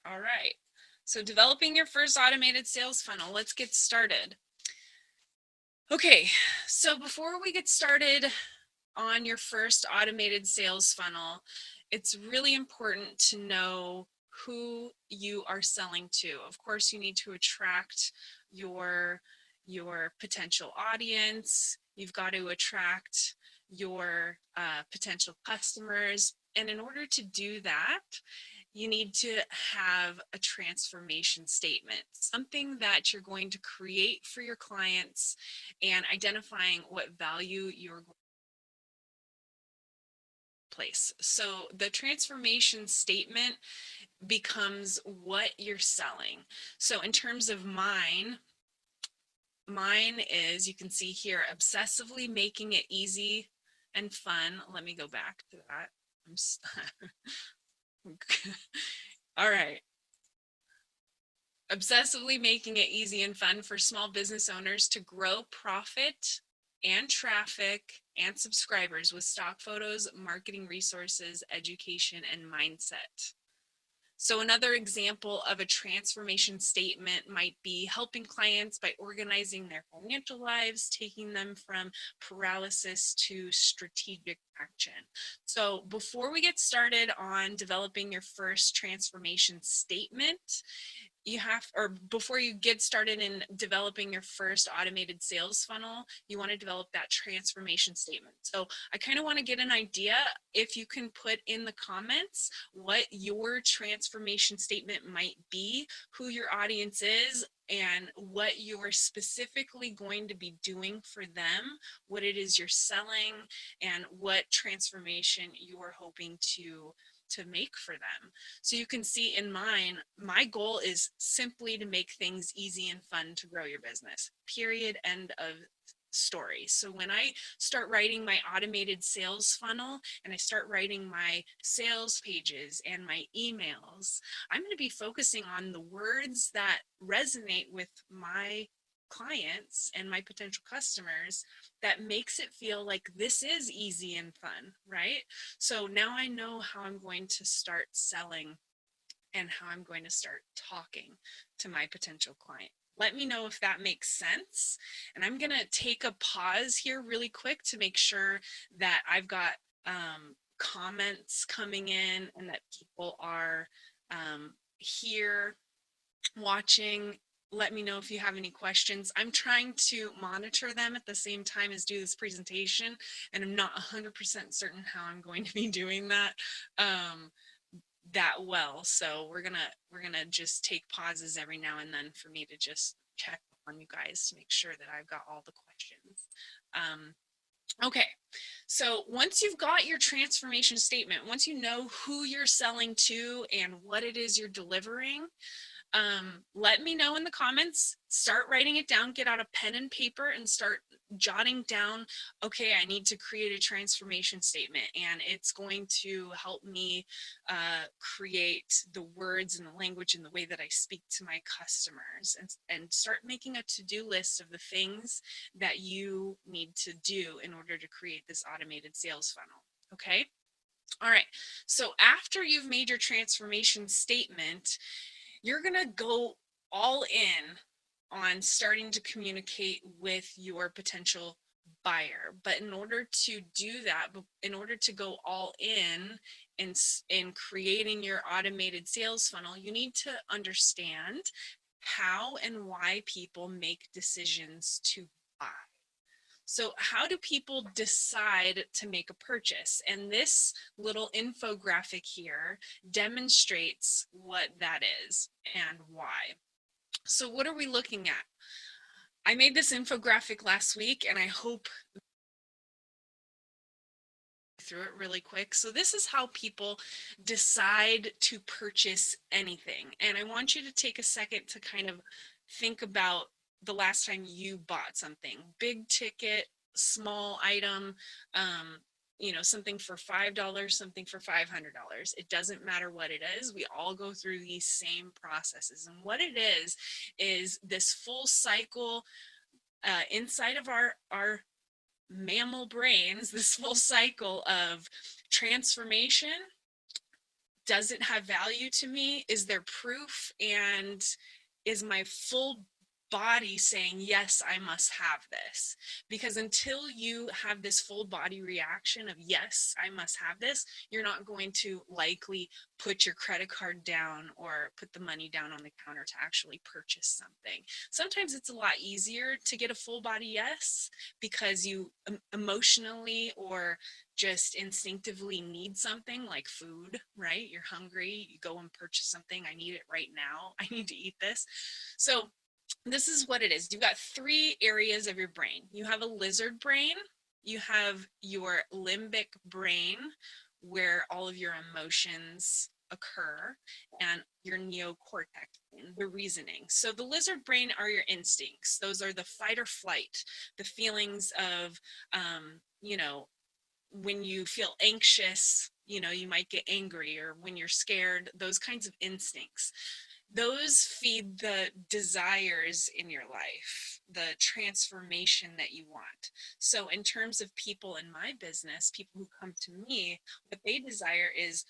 All right. So developing your first automated sales funnel, let's get started. Okay, so before we get started on your first automated sales funnel, it's really important to know who you are selling to. Of course, you need to attract your potential audience. You've got to attract your potential customers. And in order to do that, you need to have a transformation statement, something that you're going to create for your clients and identifying what value you're going to place. So the transformation statement becomes what you're selling. So in terms of mine is, you can see here, obsessively making it easy and fun. Let me go back to that. All right. Obsessively making it easy and fun for small business owners to grow profit and traffic and subscribers with stock photos, marketing resources, education, and mindset. So another example of a transformation statement might be helping clients by organizing their financial lives, taking them from paralysis to strategic action. So before we get started on developing your first transformation statement, before you get started in developing your first automated sales funnel, you want to develop that transformation statement. So I kind of want to get an idea, if you can put in the comments what your transformation statement might be, who your audience is, and what you're specifically going to be doing for them, what it is you're selling, and what transformation you're hoping to make for them. So you can see in mine, my goal is simply to make things easy and fun to grow your business. Period. End of story. So when I start writing my automated sales funnel and I start writing my sales pages and my emails, I'm going to be focusing on the words that resonate with my clients and my potential customers, that makes it feel like this is easy and fun, right? So now I know how I'm going to start selling and how I'm going to start talking to my potential client. Let me know if that makes sense. And I'm going to take a pause here really quick to make sure that I've got comments coming in and that people are here watching. Let me know if you have any questions. I'm trying to monitor them at the same time as do this presentation, and I'm not 100% certain how I'm going to be doing that that well. So we're gonna just take pauses every now and then for me to just check on you guys to make sure that I've got all the questions. Okay, so once you've got your transformation statement, once you know who you're selling to and what it is you're delivering, let me know in the comments. Start writing it down, get out a pen and paper and start jotting down, okay, I need to create a transformation statement, and it's going to help me create the words and the language and the way that I speak to my customers, and start making a to-do list of the things that you need to do in order to create this automated sales funnel. Okay. All right. So after you've made your transformation statement, you're going to go all in on starting to communicate with your potential buyer. But in order to do that, in order to go all in creating your automated sales funnel, you need to understand how and why people make decisions to buy. So how do people decide to make a purchase? And this little infographic here demonstrates what that is and why. So what are we looking at? I made this infographic last week and I hope through it really quick. So this is how people decide to purchase anything. And I want you to take a second to kind of think about the last time you bought something. Big ticket, small item, something for $5, something for $500. It doesn't matter what it is. We all go through these same processes. And what it is this full cycle inside of our mammal brains, this full cycle of transformation, Does it have value to me? Is there proof? And is my full body saying, yes, I must have this? Because until you have this full body reaction of, yes, I must have this, you're not going to likely put your credit card down or put the money down on the counter to actually purchase something. Sometimes it's a lot easier to get a full body yes because you emotionally or just instinctively need something like food, right? You're hungry, you go and purchase something. I need it right now. I need to eat this. So this is what it is. You've got three areas of your brain. You have a lizard brain, you have your limbic brain, where all of your emotions occur, and your neocortex, the reasoning. So the lizard brain are your instincts. Those are the fight or flight, the feelings of, you know, when you feel anxious, you know, you might get angry, or when you're scared, those kinds of instincts. Those feed the desires in your life, the transformation that you want. So in terms of people in my business, people who come to me, what they desire is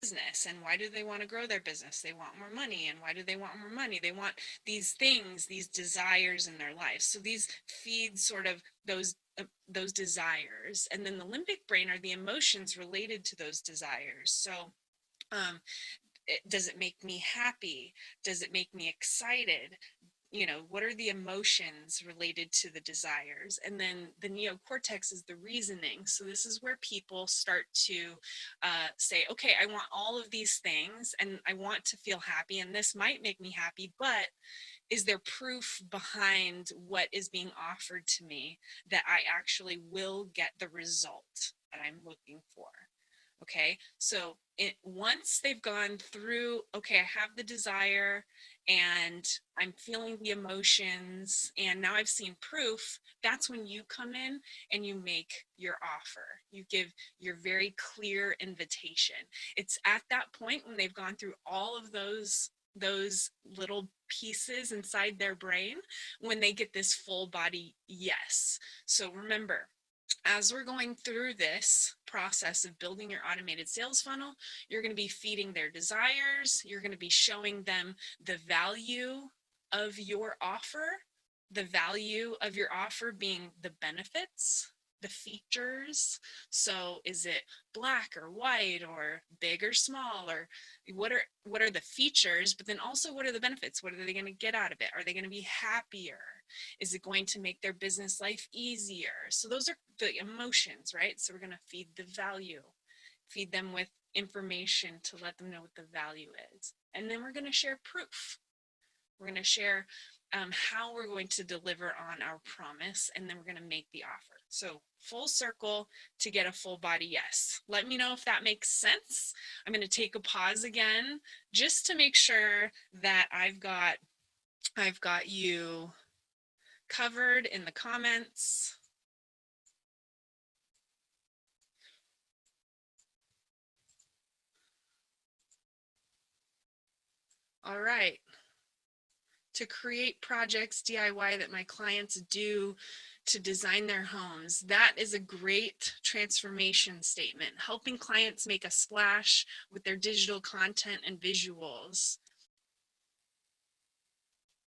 business. And why do they want to grow their business? They want more money. And why do they want more money? They want these things, these desires in their life. So these feed sort of those desires. And then the limbic brain are the emotions related to those desires. So does it make me happy? Does it make me excited? You know, what are the emotions related to the desires? And then the neocortex is the reasoning. So this is where people start to say, okay, I want all of these things and I want to feel happy, and this might make me happy, but is there proof behind what is being offered to me that I actually will get the result that I'm looking for? Okay, so once they've gone through, okay, I have the desire and I'm feeling the emotions, and now I've seen proof, that's when you come in and you make your offer. You give your very clear invitation. It's at that point when they've gone through all of those little pieces inside their brain when they get this full body yes. So remember, as we're going through this process of building your automated sales funnel, you're going to be feeding their desires. You're going to be showing them the value of your offer, the value of your offer being the benefits, the features. So is it black or white or big or small, or what are the features, but then also what are the benefits? What are they going to get out of it? Are they going to be happier? Is it going to make their business life easier? So those are the emotions, right? So we're going to feed the value, feed them with information to let them know what the value is. And then we're going to share proof. We're going to share how we're going to deliver on our promise, and then we're going to make the offer. So full circle to get a full body yes. Let me know if that makes sense. I'm going to take a pause again just to make sure that I've got you covered in the comments. All right. To create projects DIY that my clients do to design their homes. That is a great transformation statement, helping clients make a splash with their digital content and visuals.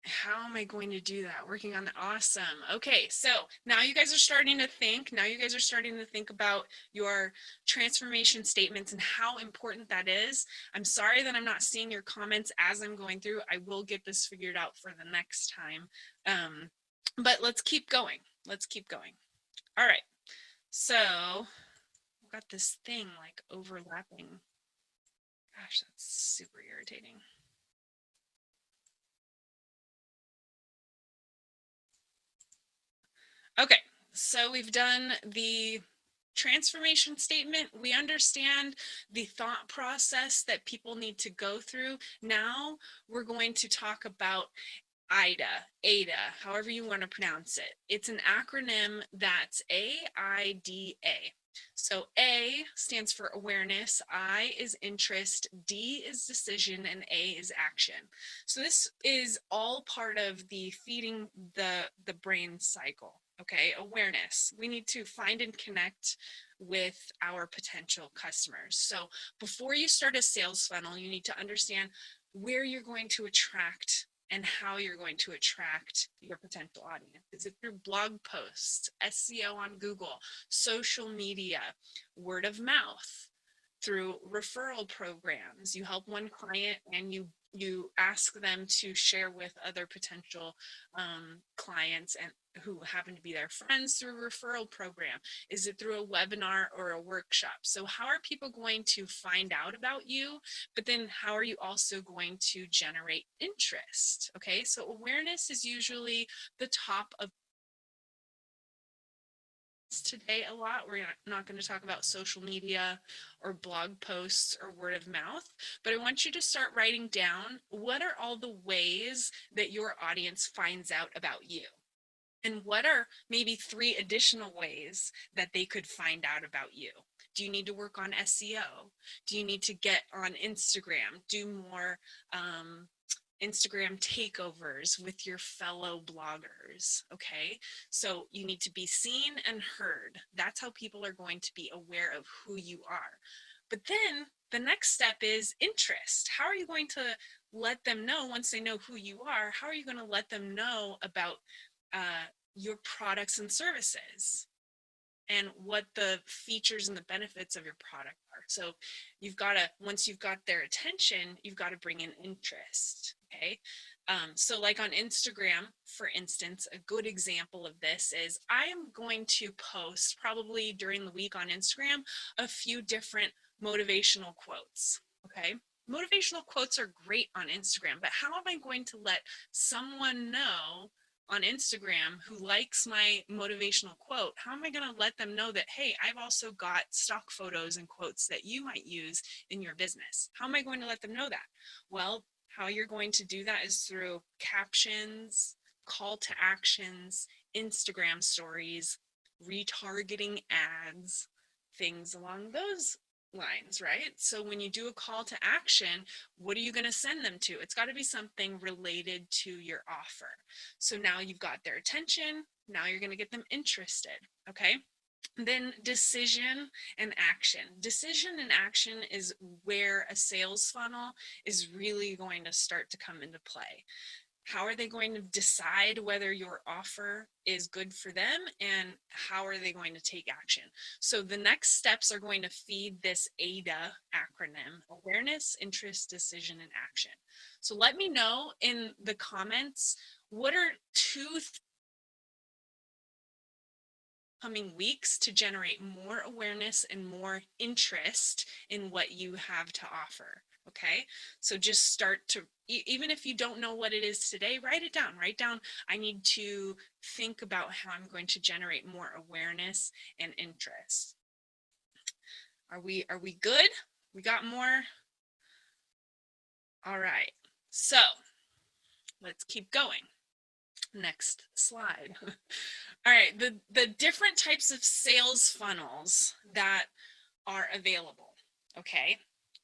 How am I going to do that? Working on that. Awesome. Okay, so now you guys are starting to think. Now you guys are starting to think about your transformation statements and how important that is. I'm sorry that I'm not seeing your comments as I'm going through. I will get this figured out for the next time. But let's keep going. Let's keep going. All right. So we've got this thing like overlapping. Gosh, that's super irritating. Okay, so we've done the transformation statement. We understand the thought process that people need to go through. Now we're going to talk about AIDA, however you want to pronounce it. It's an acronym that's AIDA. So A stands for awareness, I is interest, D is decision, and A is action. So this is all part of the feeding the brain cycle. Okay, awareness. We need to find and connect with our potential customers. So before you start a sales funnel, you need to understand where you're going to attract and how you're going to attract your potential audience. Is it through blog posts, SEO on Google, social media, word of mouth, through referral programs? You help one client and you ask them to share with other potential clients and who happen to be their friends through a referral program. Is it through a webinar or a workshop? So how are people going to find out about you? But then how are you also going to generate interest? Okay, so awareness is usually the top of today a lot. We're not going to talk about social media or blog posts or word of mouth, but I want you to start writing down what are all the ways that your audience finds out about you. And what are maybe 3 additional ways that they could find out about you? Do you need to work on SEO? Do you need to get on Instagram, do more Instagram takeovers with your fellow bloggers? Okay, so you need to be seen and heard. That's how people are going to be aware of who you are. But then the next step is interest. How are you going to let them know once they know who you are? How are you going to let them know about your products and services and what the features and the benefits of your product are? So you've got to, once you've got their attention, you've got to bring in interest. Okay. So like on Instagram, for instance, a good example of this is I am going to post probably during the week on Instagram a few different motivational quotes. Okay. Motivational quotes are great on Instagram, but how am I going to let someone know on Instagram who likes my motivational quote? How am I going to let them know that, hey, I've also got stock photos and quotes that you might use in your business? How am I going to let them know that? Well, how you're going to do that is through captions, call to actions, Instagram stories, retargeting ads, things along those lines, right? So when you do a call to action, what are you going to send them to? It's got to be something related to your offer. So now you've got their attention. Now you're going to get them interested. Okay. Then decision and action. Decision and action is where a sales funnel is really going to start to come into play. How are they going to decide whether your offer is good for them, and how are they going to take action? So the next steps are going to feed this AIDA acronym: awareness, interest, decision, and action. So let me know in the comments, what are 2 coming weeks to generate more awareness and more interest in what you have to offer? Okay, so just start to, even if you don't know what it is today, write it down. Write down, I need to think about how I'm going to generate more awareness and interest. Are we good? We got more? All right, so let's keep going. Next slide. All right, the different types of sales funnels that are available. Okay,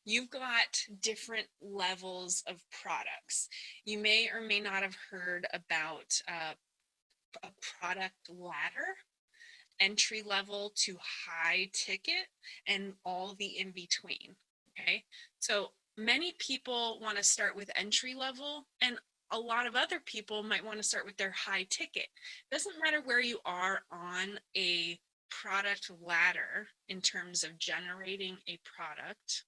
you've got different levels of products. You may or may not have heard about a product ladder, entry level to high ticket, and all the in between. Okay, so many people want to start with entry level, and a lot of other people might want to start with their high ticket. Doesn't matter where you are on a product ladder in terms of generating a product.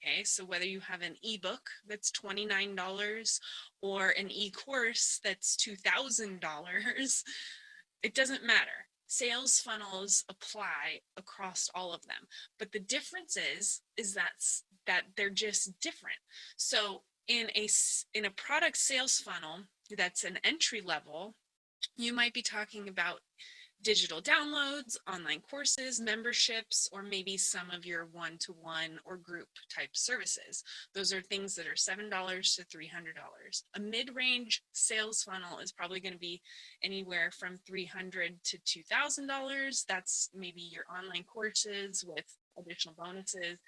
Okay, so whether you have an ebook that's $29 or an e-course that's $2,000, it doesn't matter. Sales funnels apply across all of them, but the difference is that they're just different. So in a product sales funnel that's an entry level, you might be talking about digital downloads, online courses, memberships, or maybe some of your one-to-one or group type services. Those are things that are $7 to $300. A mid-range sales funnel is probably going to be anywhere from $300 to $2,000. That's maybe your online courses with additional bonuses,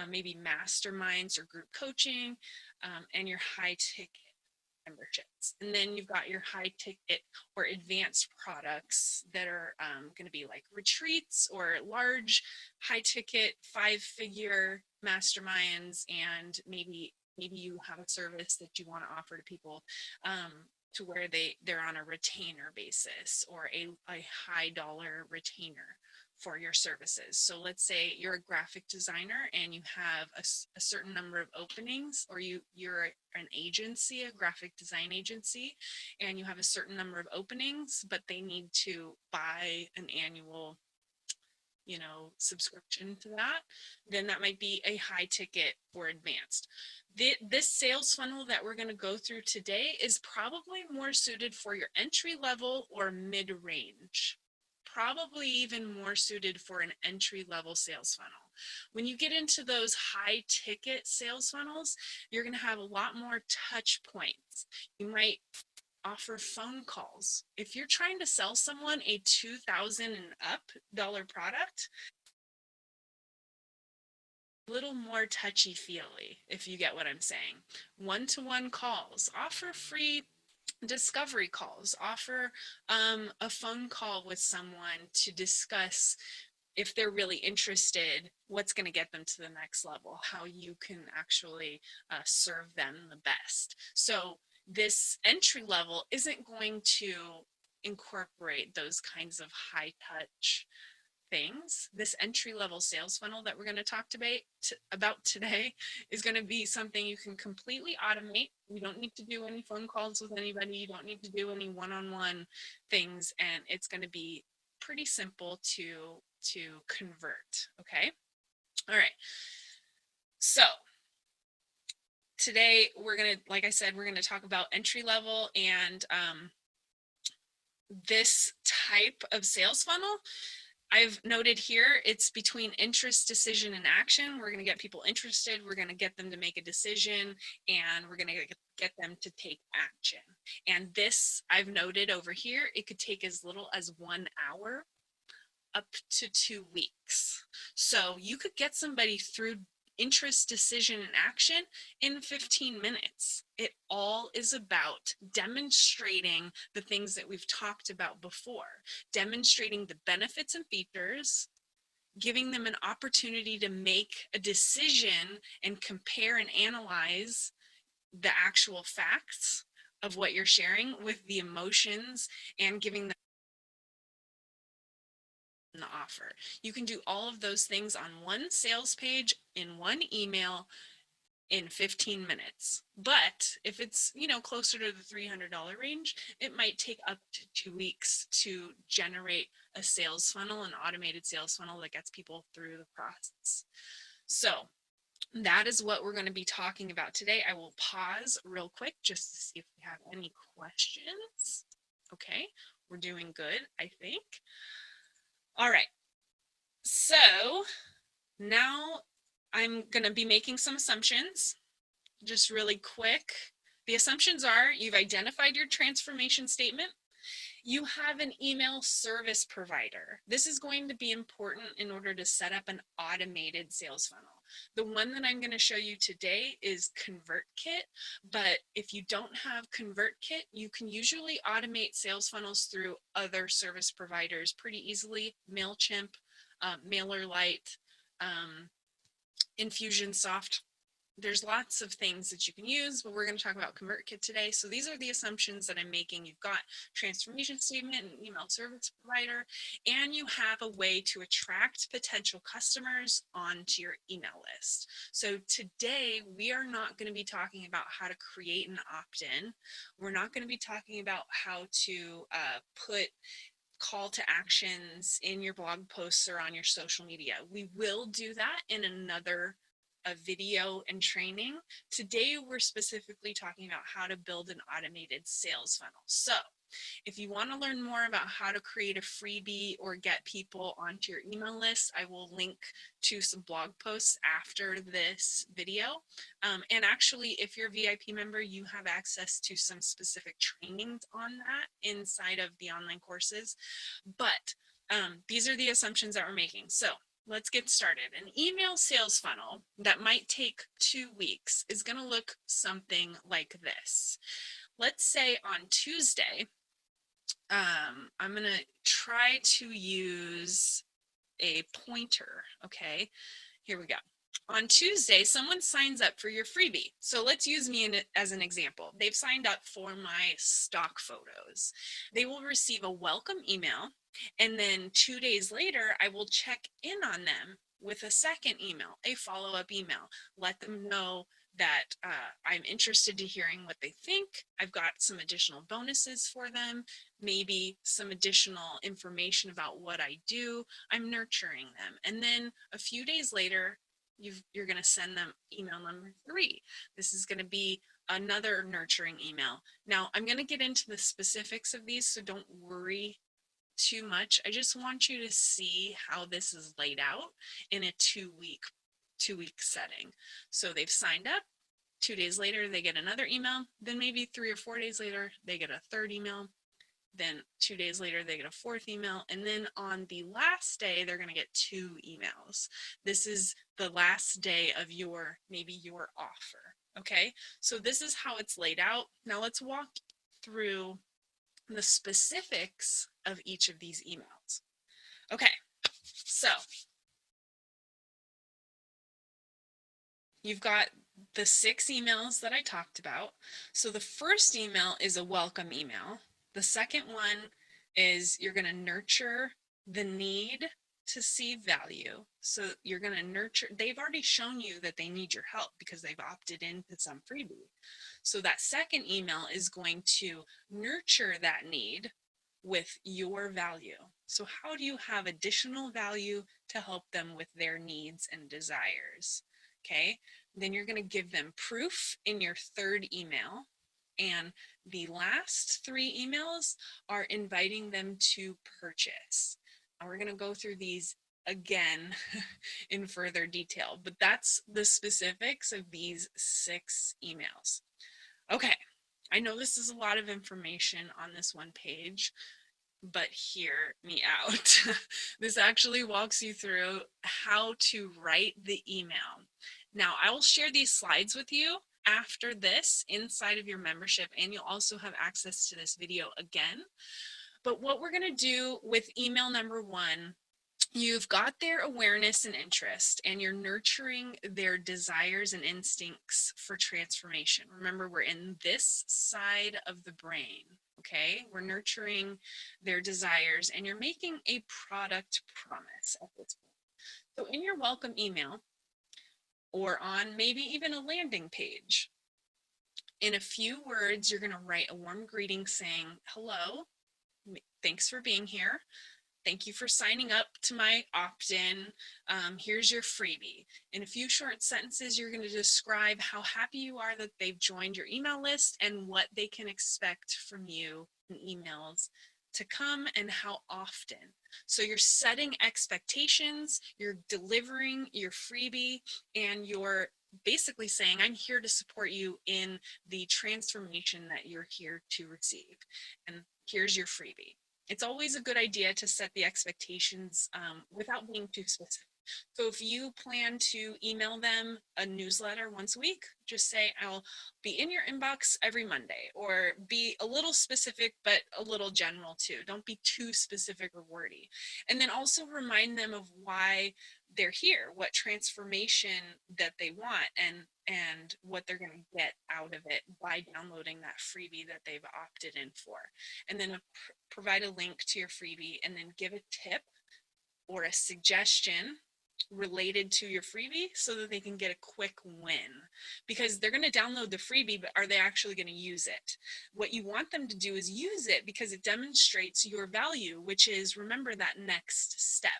maybe masterminds or group coaching, and your high ticket. memberships. And then you've got your high ticket or advanced products that are going to be like retreats or large high ticket 5-figure masterminds, and maybe you have a service that you want to offer to people, to where they're on a retainer basis, or a high dollar retainer for your services. So let's say you're a graphic designer and you have a certain number of openings, or you're an agency, a graphic design agency, and you have a certain number of openings, but they need to buy an annual, subscription to that, then that might be a high ticket or advanced. This sales funnel that we're going to go through today is probably more suited for your entry level or mid range. Probably even more suited for an entry level sales funnel. When you get into those high ticket sales funnels, you're going to have a lot more touch points. You might offer phone calls. If you're trying to sell someone a $2,000 and up product, a little more touchy feely, if you get what I'm saying. One-to-one calls, offer free discovery calls, offer a phone call with someone to discuss, if they're really interested, what's going to get them to the next level, how you can actually serve them the best. So this entry level isn't going to incorporate those kinds of high touch things. This entry level sales funnel that we're going to talk about today is going to be something you can completely automate. You don't need to do any phone calls with anybody. You don't need to do any one-on-one things, and it's going to be pretty simple to convert. Okay. All right. So today we're going to, like I said, we're going to talk about entry level, and this type of sales funnel I've noted here, it's between interest, decision, and action. We're going to get people interested. We're going to get them to make a decision, and we're going to get them to take action. And this, I've noted over here, it could take as little as 1 hour up to 2 weeks. So you could get somebody through interest, decision, and action in 15 minutes. It all is about demonstrating the things that we've talked about before, demonstrating the benefits and features, giving them an opportunity to make a decision and compare and analyze the actual facts of what you're sharing with the emotions, and giving them the offer. You can do all of those things on one sales page in one email in 15 minutes. But if it's, closer to the $300 range, it might take up to 2 weeks to generate a sales funnel, an automated sales funnel that gets people through the process. So that is what we're going to be talking about today. I will pause real quick just to see if we have any questions. Okay, we're doing good, I think. All right, so now I'm going to be making some assumptions, just really quick. The assumptions are: you've identified your transformation statement. You have an email service provider. This is going to be important in order to set up an automated sales funnel. The one that I'm going to show you today is ConvertKit, but if you don't have ConvertKit, you can usually automate sales funnels through other service providers pretty easily. MailChimp, MailerLite, Infusionsoft. There's lots of things that you can use, but we're going to talk about ConvertKit today. So these are the assumptions that I'm making. You've got transformation statement, an email service provider, and you have a way to attract potential customers onto your email list. So today we are not going to be talking about how to create an opt-in. We're not going to be talking about how to put call to actions in your blog posts or on your social media. We will do that in another video and training. Today, we're specifically talking about how to build an automated sales funnel. So if you want to learn more about how to create a freebie or get people onto your email list, I will link to some blog posts after this video. And actually, if you're a VIP member, you have access to some specific trainings on that inside of the online courses. But these are the assumptions that we're making. So let's get started. An email sales funnel that might take 2 weeks is going to look something like this. let's say on Tuesday, I'm going to try to use a pointer. Okay, here we go. On Tuesday, someone signs up for your freebie. So let's use me as an example. They've signed up for my stock photos. They will receive a welcome email, and then 2 days later, I will check in on them with a second email, a follow-up email. Let them know that I'm interested to hearing what they think. I've got some additional bonuses for them, maybe some additional information about what I do. I'm nurturing them. And then a few days later, you're going to send them email number 3. This is going to be another nurturing email. Now, I'm going to get into the specifics of these, so don't worry too much. I just want you to see how this is laid out in a two-week setting. So they've signed up. 2 days later, they get another email. Then maybe 3 or 4 days later, they get a third email. Then 2 days later, they get a fourth email. And then on the last day, they're going to get 2 emails. This is the last day of maybe your offer. Okay, so this is how it's laid out. Now let's walk through the specifics of each of these emails. Okay, so you've got the 6 emails that I talked about. So the first email is a welcome email. The second one is you're going to nurture the need to see value. So you're going to nurture, they've already shown you that they need your help because they've opted into some freebie. So that second email is going to nurture that need with your value. So how do you have additional value to help them with their needs and desires? Okay, then you're going to give them proof in your third email. And the last 3 emails are inviting them to purchase. And we're going to go through these again in further detail, but that's the specifics of these 6 emails. Okay, I know this is a lot of information on this one page, but hear me out. This actually walks you through how to write the email. Now, I will share these slides with you after this inside of your membership, and you'll also have access to this video again. But what we're going to do with email number 1, you've got their awareness and interest, and you're nurturing their desires and instincts for transformation. Remember, we're in this side of the brain. Okay, we're nurturing their desires, and you're making a product promise at this point. So in your welcome email, or on maybe even a landing page, in a few words, you're going to write a warm greeting saying, hello, thanks for being here. Thank you for signing up to my opt-in. Here's your freebie. In a few short sentences, you're going to describe how happy you are that they've joined your email list and what they can expect from you in emails to come and how often. So you're setting expectations, you're delivering your freebie, and you're basically saying, I'm here to support you in the transformation that you're here to receive. And here's your freebie. It's always a good idea to set the expectations without being too specific. So if you plan to email them a newsletter once a week, just say, I'll be in your inbox every Monday, or be a little specific, but a little general too. Don't be too specific or wordy. And then also remind them of why they're here, what transformation that they want, and what they're going to get out of it by downloading that freebie that they've opted in for. And then provide a link to your freebie, and then give a tip or a suggestion related to your freebie so that they can get a quick win, because they're going to download the freebie, but are they actually going to use it? What you want them to do is use it because it demonstrates your value, which is, remember, that next step.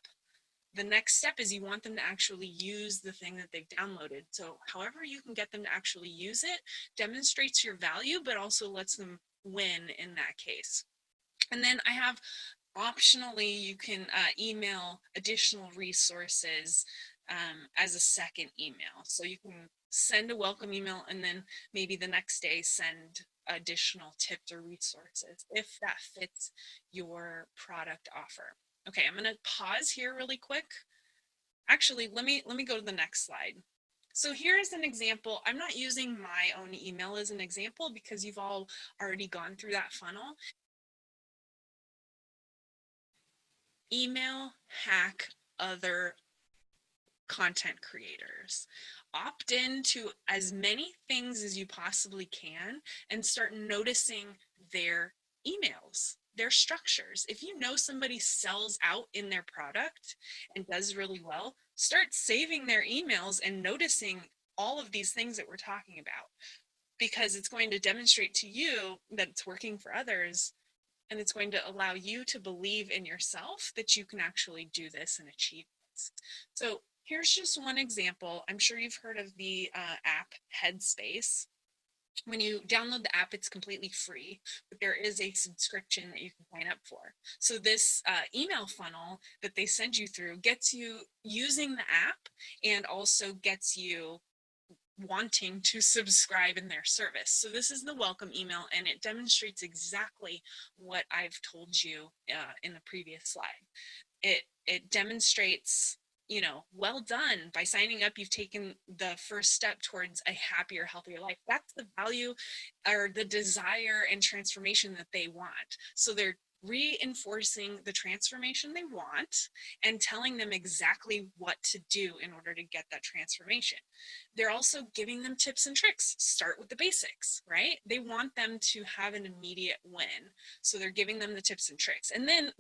The next step is you want them to actually use the thing that they've downloaded. So however you can get them to actually use it demonstrates your value, but also lets them win in that case. And then I have, optionally, you can email additional resources as a second email. So you can send a welcome email, and then maybe the next day send additional tips or resources if that fits your product offer. Okay, I'm going to pause here really quick. Actually, let me go to the next slide. So here's an example. I'm not using my own email as an example because you've all already gone through that funnel. Email hack other content creators. Opt into as many things as you possibly can and start noticing their emails, their structures. If you know somebody sells out in their product and does really well, start saving their emails and noticing all of these things that we're talking about, because it's going to demonstrate to you that it's working for others, and it's going to allow you to believe in yourself that you can actually do this and achieve this. So here's just one example. I'm sure you've heard of the app Headspace. When you download the app, it's completely free, but there is a subscription that you can sign up for. So this email funnel that they send you through gets you using the app and also gets you wanting to subscribe in their service. So this is the welcome email, and it demonstrates exactly what I've told you in the previous slide. It demonstrates, well done. By signing up, you've taken the first step towards a happier, healthier life. That's the value or the desire and transformation that they want. So they're reinforcing the transformation they want and telling them exactly what to do in order to get that transformation. They're also giving them tips and tricks. Start with the basics, right? They want them to have an immediate win. So they're giving them the tips and tricks. And then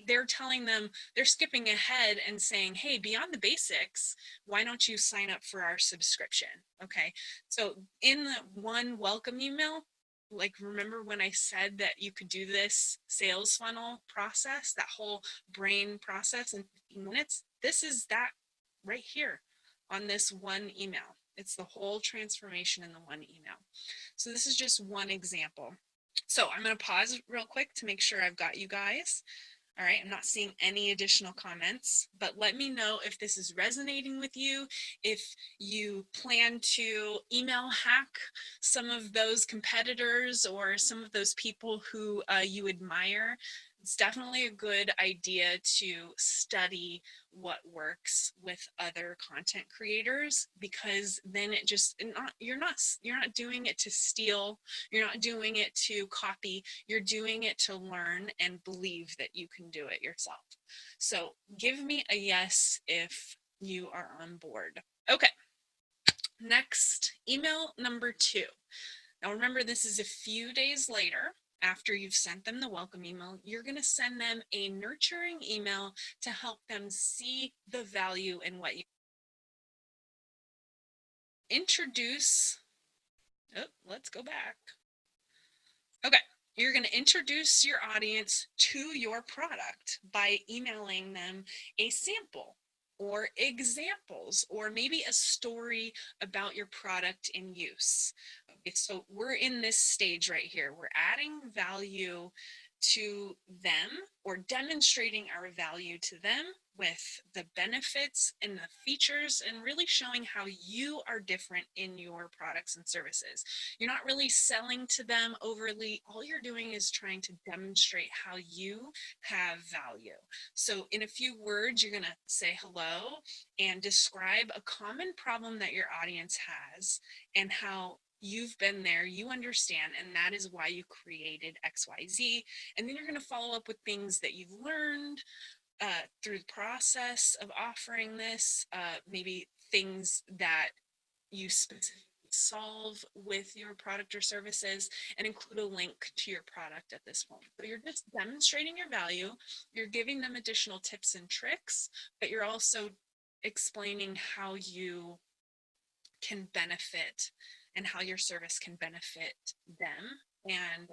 they're telling them, they're skipping ahead and saying, hey, beyond the basics, why don't you sign up for our subscription? Okay, so in the one welcome email, like, remember when I said that you could do this sales funnel process, that whole brain process in 15 minutes? This is that right here on this one email. It's the whole transformation in the one email. So this is just one example. So I'm going to pause real quick to make sure I've got you guys. All right, I'm not seeing any additional comments, but let me know if this is resonating with you, if you plan to email hack some of those competitors or some of those people who you admire. It's definitely a good idea to study what works with other content creators, because then you're not doing it to steal, you're not doing it to copy, you're doing it to learn and believe that you can do it yourself. So give me a yes if you are on board. Okay, next, email number 2. Now remember, this is a few days later. After you've sent them the welcome email, you're going to send them a nurturing email to help them see the value in what you introduce. Oh, let's go back. Okay, you're going to introduce your audience to your product by emailing them a sample or examples, or maybe a story about your product in use. Okay, so we're in this stage right here. We're adding value to them, or demonstrating our value to them with the benefits and the features, and really showing how you are different in your products and services. You're not really selling to them overly. All you're doing is trying to demonstrate how you have value. So in a few words, you're going to say hello and describe a common problem that your audience has and how you've been there, you understand, and that is why you created XYZ. And then you're going to follow up with things that you've learned through the process of offering this, maybe things that you specifically solve with your product or services, and include a link to your product at this point. So you're just demonstrating your value, you're giving them additional tips and tricks, but you're also explaining how you can benefit and how your service can benefit them and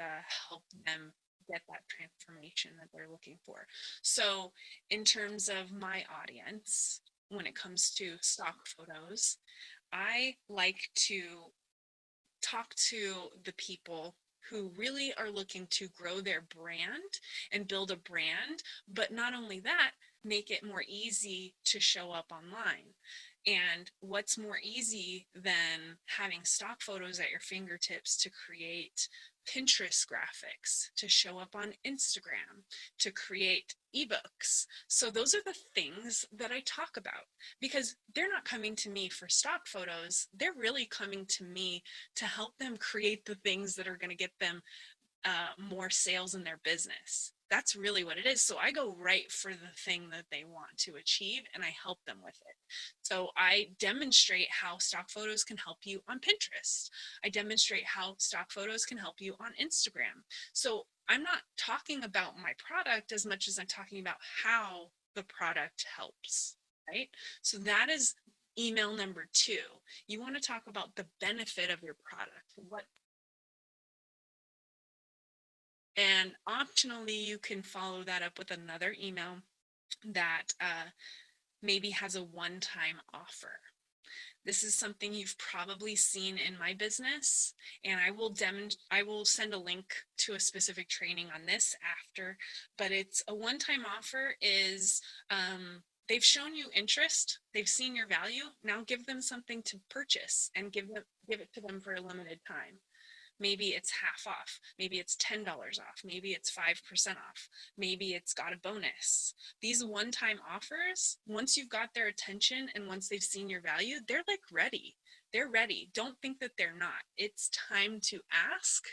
help them get that transformation that they're looking for. So in terms of my audience, when it comes to stock photos, I like to talk to the people who really are looking to grow their brand and build a brand. But not only that, make it more easy to show up online. And what's more easy than having stock photos at your fingertips to create Pinterest graphics, to show up on Instagram, to create ebooks? So those are the things that I talk about, because they're not coming to me for stock photos. They're really coming to me to help them create the things that are going to get them more sales in their business. That's really what it is. So I go right for the thing that they want to achieve and I help them with it. So I demonstrate how stock photos can help you on Pinterest. I demonstrate how stock photos can help you on Instagram. So I'm not talking about my product as much as I'm talking about how the product helps, right? So that is email number 2. You want to talk about the benefit of your product. What, and optionally, you can follow that up with another email that maybe has a one-time offer. This is something you've probably seen in my business, and I will send a link to a specific training on this after, but it's a one-time offer is they've shown you interest, they've seen your value, now give them something to purchase and give it to them for a limited time. Maybe it's half off. Maybe it's $10 off. Maybe it's 5% off. Maybe it's got a bonus. These one-time offers, once you've got their attention and once they've seen your value, they're like ready. They're ready. Don't think that they're not. It's time to ask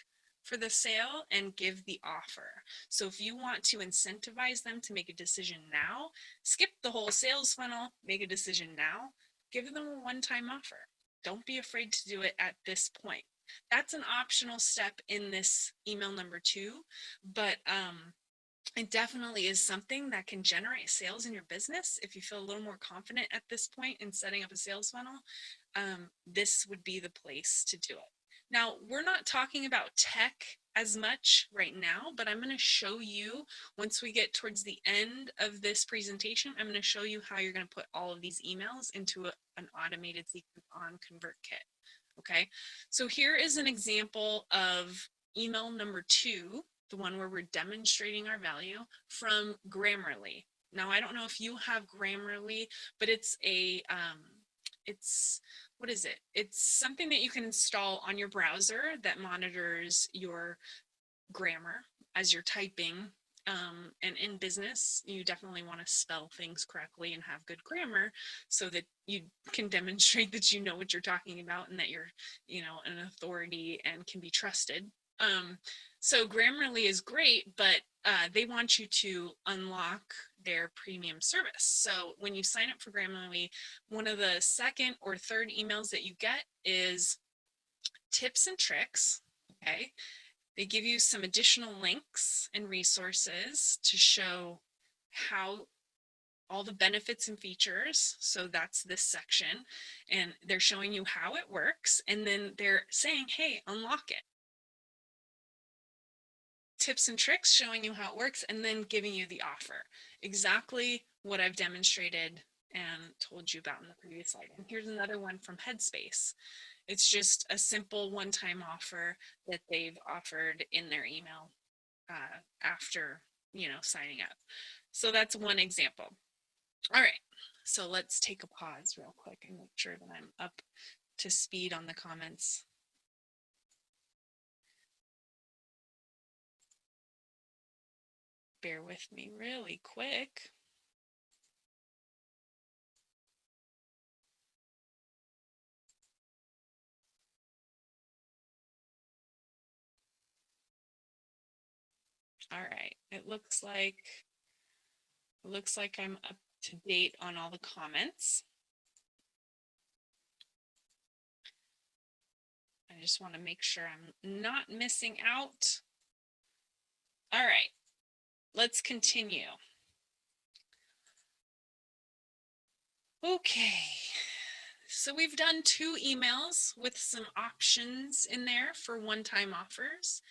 for the sale and give the offer. So if you want to incentivize them to make a decision now, skip the whole sales funnel, make a decision now, give them a one-time offer. Don't be afraid to do it at this point. That's an optional step in this email number 2, but it definitely is something that can generate sales in your business. If you feel a little more confident at this point in setting up a sales funnel, this would be the place to do it. Now, we're not talking about tech as much right now, but I'm going to show you, once we get towards the end of this presentation, I'm going to show you how you're going to put all of these emails into an automated sequence on ConvertKit. Okay, so here is an example of email number 2, the one where we're demonstrating our value, from Grammarly. Now, I don't know if you have Grammarly, but it's what is it? It's something that you can install on your browser that monitors your grammar as you're typing. And in business, you definitely want to spell things correctly and have good grammar so that you can demonstrate that you know what you're talking about and that you're, an authority and can be trusted. So Grammarly is great, but they want you to unlock their premium service. So when you sign up for Grammarly, one of the second or third emails that you get is tips and tricks. Okay. They give you some additional links and resources to show how all the benefits and features. So that's this section. And they're showing you how it works. And then they're saying, hey, unlock it. Tips and tricks showing you how it works and then giving you the offer. Exactly what I've demonstrated and told you about in the previous slide. And here's another one from Headspace. It's just a simple one-time offer that they've offered in their email after, signing up. So that's one example. All right, so let's take a pause real quick and make sure that I'm up to speed on the comments. Bear with me really quick. All right, it looks like I'm up to date on all the comments. I just want to make sure I'm not missing out. All right, let's continue. Okay, so we've done 2 emails with some options in there for one-time offers.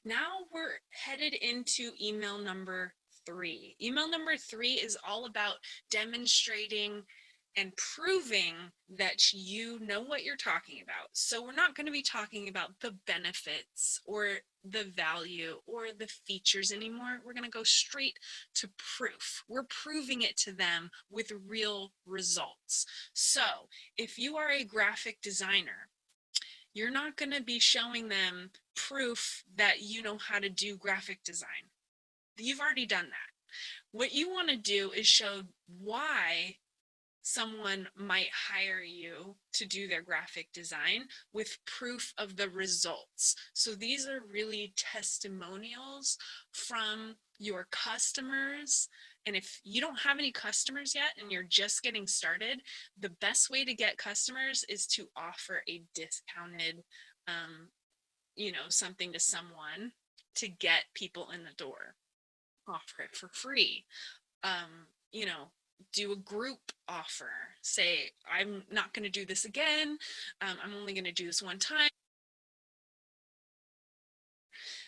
Now we're headed into email number 3. Email number 3 is all about demonstrating and proving that you know what you're talking about. So we're not going to be talking about the benefits or the value or the features anymore. We're going to go straight to proof. We're proving it to them with real results. So if you are a graphic designer, you're not going to be showing them proof that you know how to do graphic design. You've already done that. What you want to do is show why someone might hire you to do their graphic design with proof of the results. So these are really testimonials from your customers. And if you don't have any customers yet and you're just getting started, the best way to get customers is to offer a discounted, something to someone to get people in the door. Offer it for free. um, you know, do a group offer. Say, I'm not going to do this again. I'm only going to do this one time.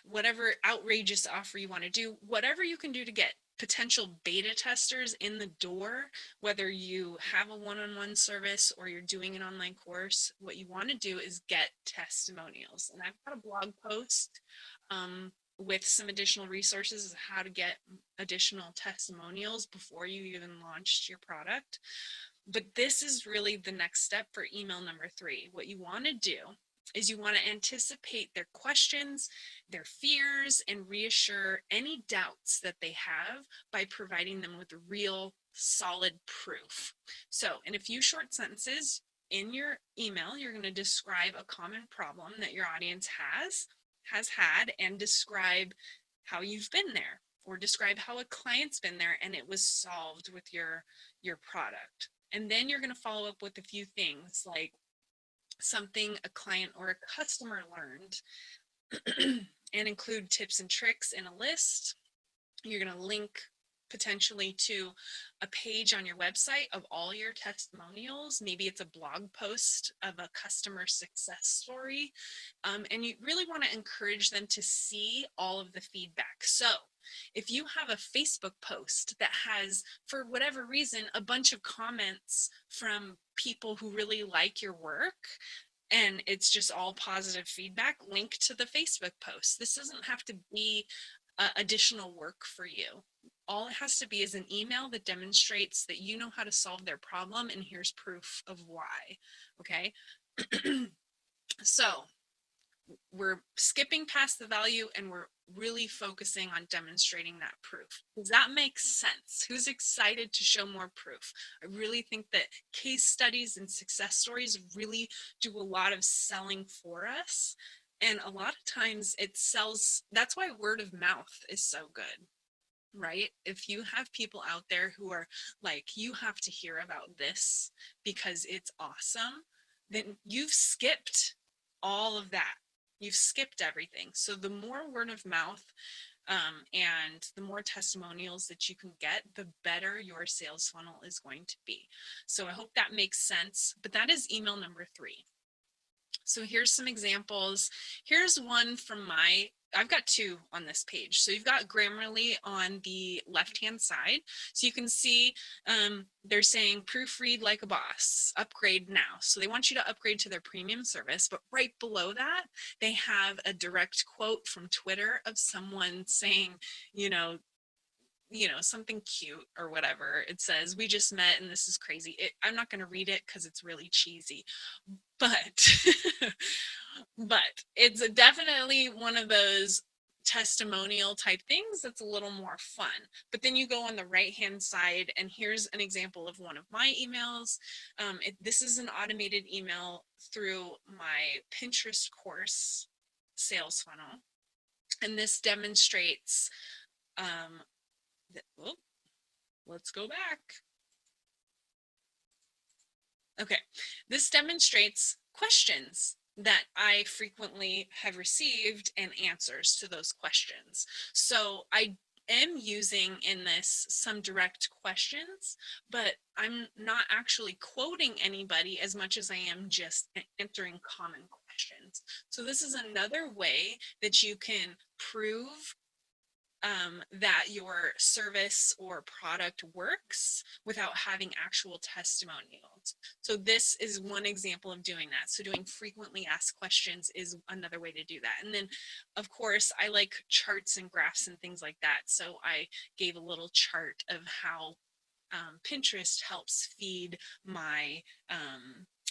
Whatever outrageous offer you want to do, whatever you can do to get potential beta testers in the door, whether you have a one-on-one service or you're doing an online course, what you want to do is get testimonials. And I've got a blog post with some additional resources of how to get additional testimonials before you even launched your product. But this is really the next step for email number 3. What you want to do is you want to anticipate their questions, their fears, and reassure any doubts that they have by providing them with real solid proof. So in a few short sentences in your email, you're going to describe a common problem that your audience has had, and describe how you've been there, or describe how a client's been there and it was solved with your product. And then you're going to follow up with a few things like something a client or a customer learned and include tips and tricks in a list. You're going to link potentially to a page on your website of all your testimonials. Maybe it's a blog post of a customer success story. And you really want to encourage them to see all of the feedback. So if you have a Facebook post that has, for whatever reason, a bunch of comments from people who really like your work, and it's just all positive feedback, link to the Facebook post. This doesn't have to be additional work for you. All it has to be is an email that demonstrates that you know how to solve their problem, and here's proof of why. Okay. So we're skipping past the value and we're really focusing on demonstrating that proof. Does that make sense? Who's excited to show more proof? I really think that case studies and success stories really do a lot of selling for us. And a lot of times it sells. That's why word of mouth is so good, right? If you have people out there who are like, you have to hear about this because it's awesome, then you've skipped all of that. You've skipped everything. So the more word of mouth and the more testimonials that you can get, the better your sales funnel is going to be. So I hope that makes sense. But that is email number 3. So here's some examples. Here's one from I've got 2 on this page. So you've got Grammarly on the left-hand side. So you can see they're saying proofread like a boss, upgrade now. So they want you to upgrade to their premium service, but right below that, they have a direct quote from Twitter of someone saying, something cute or whatever. It says, we just met and this is crazy. I'm not going to read it because it's really cheesy, but but it's definitely one of those testimonial type things that's a little more fun. But then you go on the right hand side, and here's an example of one of my emails. This is an automated email through my Pinterest course sales funnel, and this demonstrates let's go back. Okay, this demonstrates questions that I frequently have received and answers to those questions. So I am using in this some direct questions, but I'm not actually quoting anybody as much as I am just answering common questions. So this is another way that you can prove that your service or product works without having actual testimonials. So this is one example of doing that. So doing frequently asked questions is another way to do that. And then of course I like charts and graphs and things like that. So I gave a little chart of how Pinterest helps feed my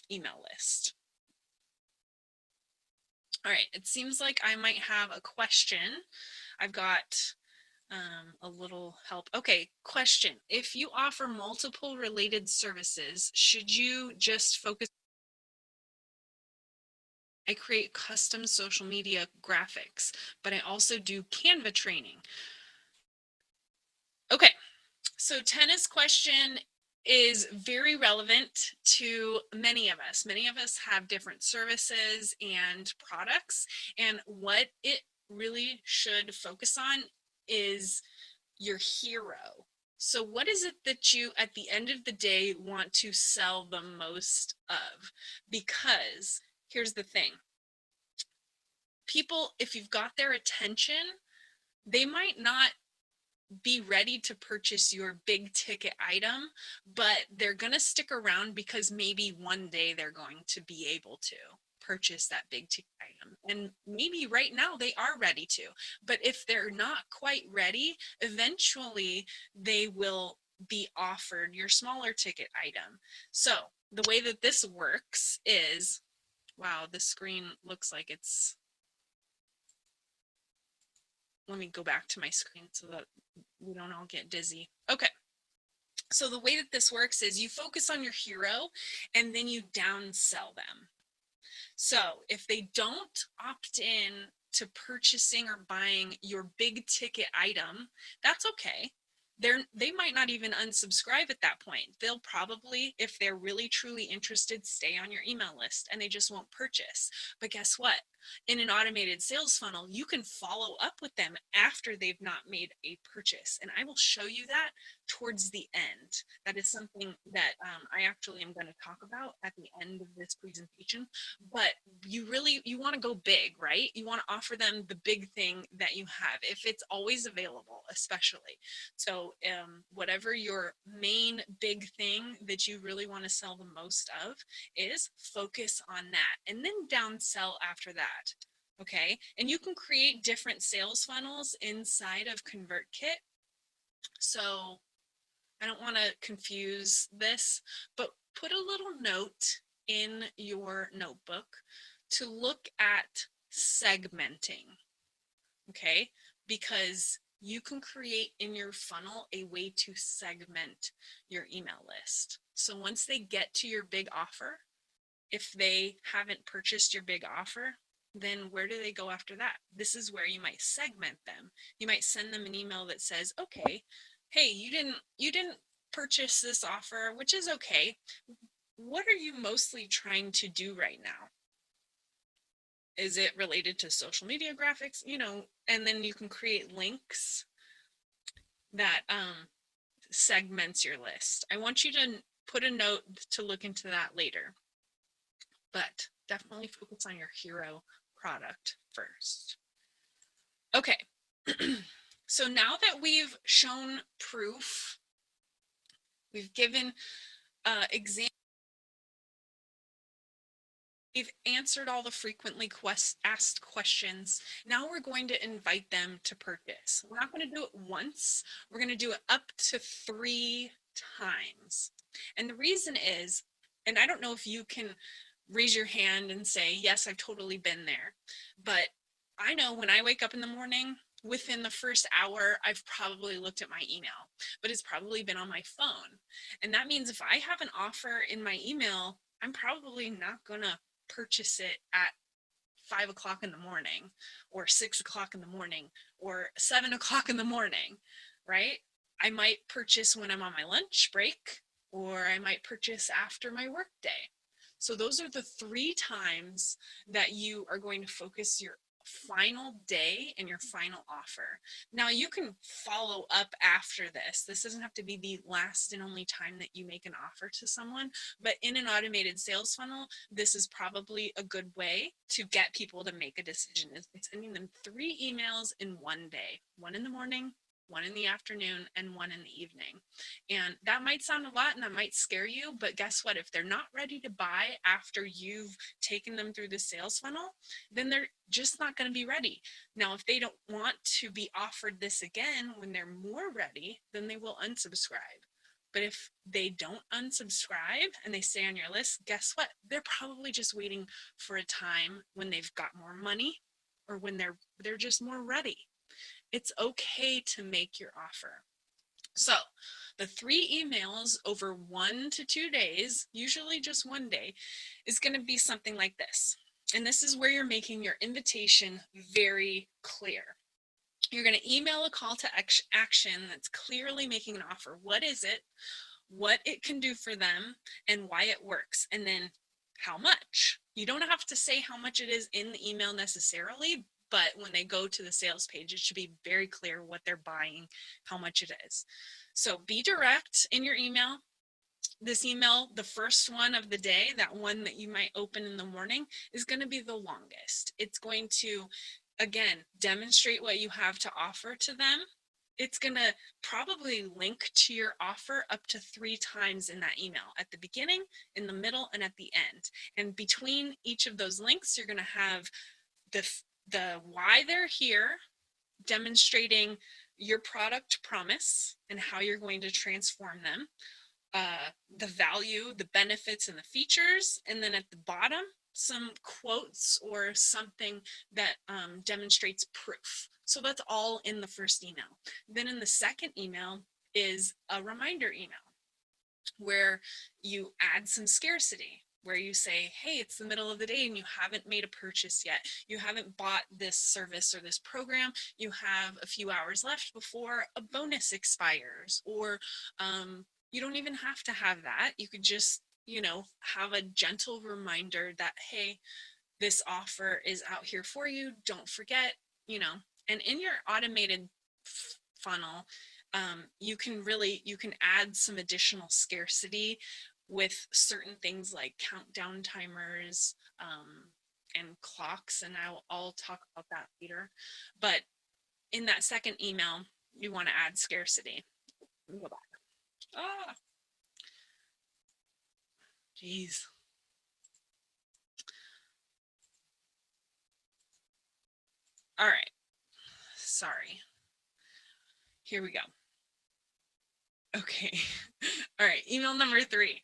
email list. All right, it seems like I might have a question. I've got a little help. Okay, question. If you offer multiple related services, should you just focus? I create custom social media graphics, but I also do Canva training. Okay, so tennis question is very relevant to many of us. Many of us have different services and products, and what it really should focus on is your hero. So what is it that you, at the end of the day, want to sell the most of? Because here's the thing. People, if you've got their attention, they might not be ready to purchase your big ticket item, but they're going to stick around because maybe one day they're going to be able to purchase that big ticket item. And maybe right now they are ready to, but if they're not quite ready, eventually they will be offered your smaller ticket item. So the way that this works is, wow, the screen looks like it's, let me go back to my screen so that we don't all get dizzy. Okay. So the way that this works is you focus on your hero and then you downsell them. So if they don't opt in to purchasing or buying your big ticket item, that's okay. They might not even unsubscribe at that point. They'll probably, if they're really truly interested, stay on your email list and they just won't purchase. But guess what? In an automated sales funnel, you can follow up with them after they've not made a purchase. And I will show you that towards the end. That is something that I actually am going to talk about at the end of this presentation. But you want to go big, right? You want to offer them the big thing that you have, if it's always available, especially. So whatever your main big thing that you really want to sell the most of is, focus on that and then downsell after that. Okay. And you can create different sales funnels inside of ConvertKit. So I don't want to confuse this, but put a little note in your notebook to look at segmenting. Okay. Because you can create in your funnel a way to segment your email list. So once they get to your big offer, if they haven't purchased your big offer, then where do they go after that? This is where you might segment them. You might send them an email that says, okay, hey, you didn't purchase this offer, which is okay. What are you mostly trying to do right now? Is it related to social media graphics? And then you can create links that segments your list. I want you to put a note to look into that later, but definitely focus on your hero product first. Okay. So now that we've shown proof, we've given examples, we've answered all the frequently asked questions. Now we're going to invite them to purchase. We're not going to do it once. We're going to do it up to 3 times. And the reason is, and I don't know if you can raise your hand and say, yes, I've totally been there. But I know when I wake up in the morning, within the first hour, I've probably looked at my email, but it's probably been on my phone. And that means if I have an offer in my email, I'm probably not going to purchase it at 5 o'clock in the morning or 6 o'clock in the morning or 7 o'clock in the morning, right? I might purchase when I'm on my lunch break, or I might purchase after my work day. So those are the 3 times that you are going to focus your final day and your final offer. Now you can follow up after this. This doesn't have to be the last and only time that you make an offer to someone, but in an automated sales funnel, this is probably a good way to get people to make a decision, is sending them 3 emails in one day, one in the morning, one in the afternoon, and one in the evening. And that might sound a lot and that might scare you, but guess what? If they're not ready to buy after you've taken them through the sales funnel, then they're just not going to be ready. Now, if they don't want to be offered this again when they're more ready, then they will unsubscribe. But if they don't unsubscribe and they stay on your list, guess what? They're probably just waiting for a time when they've got more money or when they're just more ready. It's okay to make your offer. So the 3 emails over 1 to 2 days, usually just one day, is going to be something like this. And this is where you're making your invitation very clear. You're going to email a call to action that's clearly making an offer. What is it? What it can do for them and why it works. And then how much. You don't have to say how much it is in the email necessarily, but when they go to the sales page, it should be very clear what they're buying, how much it is. So be direct in your email. This email, the first one of the day, that one that you might open in the morning, is going to be the longest. It's going to, again, demonstrate what you have to offer to them. It's going to probably link to your offer up to 3 times in that email, at the beginning, in the middle, and at the end. And between each of those links, you're going to have the why they're here, demonstrating your product promise and how you're going to transform them, the value, the benefits, and the features. And then at the bottom, some quotes or something that demonstrates proof. So that's all in the first email. Then in the second email is a reminder email where you add some scarcity, where you say, hey, it's the middle of the day and you haven't made a purchase yet. You haven't bought this service or this program. You have a few hours left before a bonus expires, or you don't even have to have that. You could just, have a gentle reminder that, hey, this offer is out here for you. Don't forget, and in your automated funnel, you can add some additional scarcity with certain things like countdown timers, and clocks, and I'll talk about that later. But in that second email, you want to add scarcity. Let me go back. Ah, geez. All right. Sorry. Here we go. Okay. All right. Email number 3.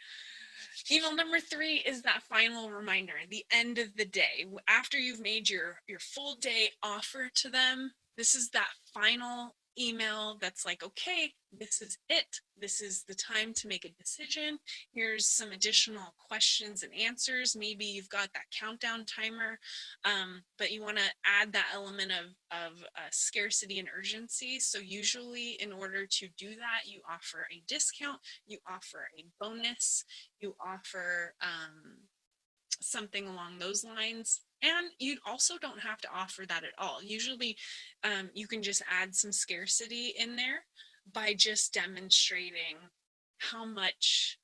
Email number 3 is that final reminder, the end of the day. After you've made your full day offer to them, this is that final email that's like, okay, this is it. This is the time to make a decision. Here's some additional questions and answers. Maybe you've got that countdown timer, but you want to add that element of scarcity and urgency. So usually in order to do that, you offer a discount, you offer a bonus, you offer something along those lines. And you also don't have to offer that at all. Usually you can just add some scarcity in there by just demonstrating how much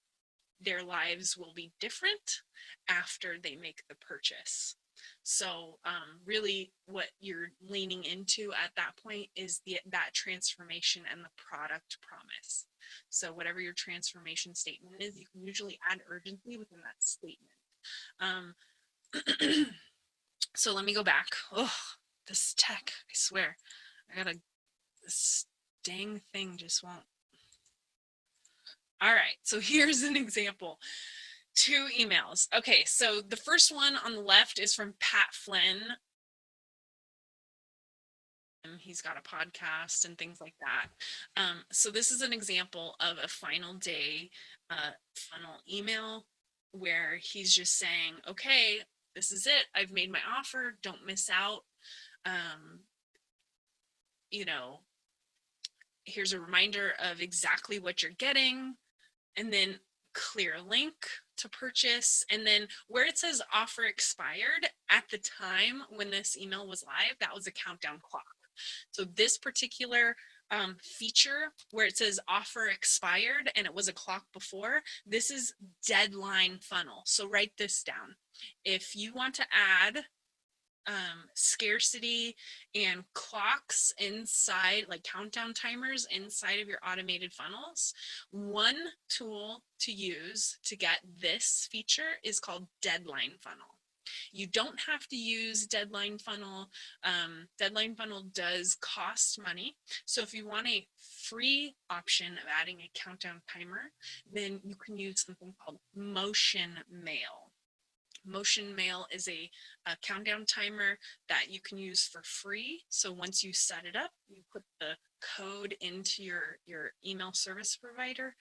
their lives will be different after they make the purchase. So really what you're leaning into at that point is that transformation and the product promise. So whatever your transformation statement is, you can usually add urgency within that statement. So let me go back. Oh, this tech, I swear. This dang thing just won't. All right, so here's an example. 2 emails. Okay, so the first one on the left is from Pat Flynn. He's got a podcast and things like that. So this is an example of a final day funnel email where he's just saying, okay, this is it. I've made my offer. Don't miss out. Here's a reminder of exactly what you're getting, and then clear link to purchase. And then where it says offer expired, at the time when this email was live, that was a countdown clock. So this particular feature where it says offer expired and it was a clock before, this is deadline funnel. So write this down. If you want to add scarcity and clocks inside, like countdown timers inside of your automated funnels, one tool to use to get this feature is called Deadline Funnel. You don't have to use Deadline Funnel. Deadline Funnel does cost money. So if you want a free option of adding a countdown timer, then you can use something called Motion Mail. Motion Mail is a countdown timer that you can use for free. So once you set it up, you put the code into your email service provider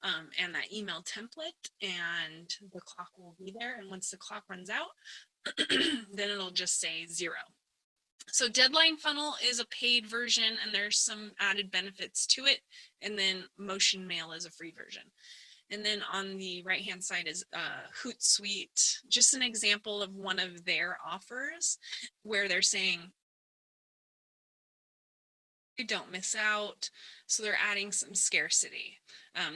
and that email template, and the clock will be there. And once the clock runs out, then it'll just say 0. So Deadline Funnel is a paid version and there's some added benefits to it. And then Motion Mail is a free version. And then on the right-hand side is Hootsuite, just an example of one of their offers where they're saying, don't miss out. So they're adding some scarcity.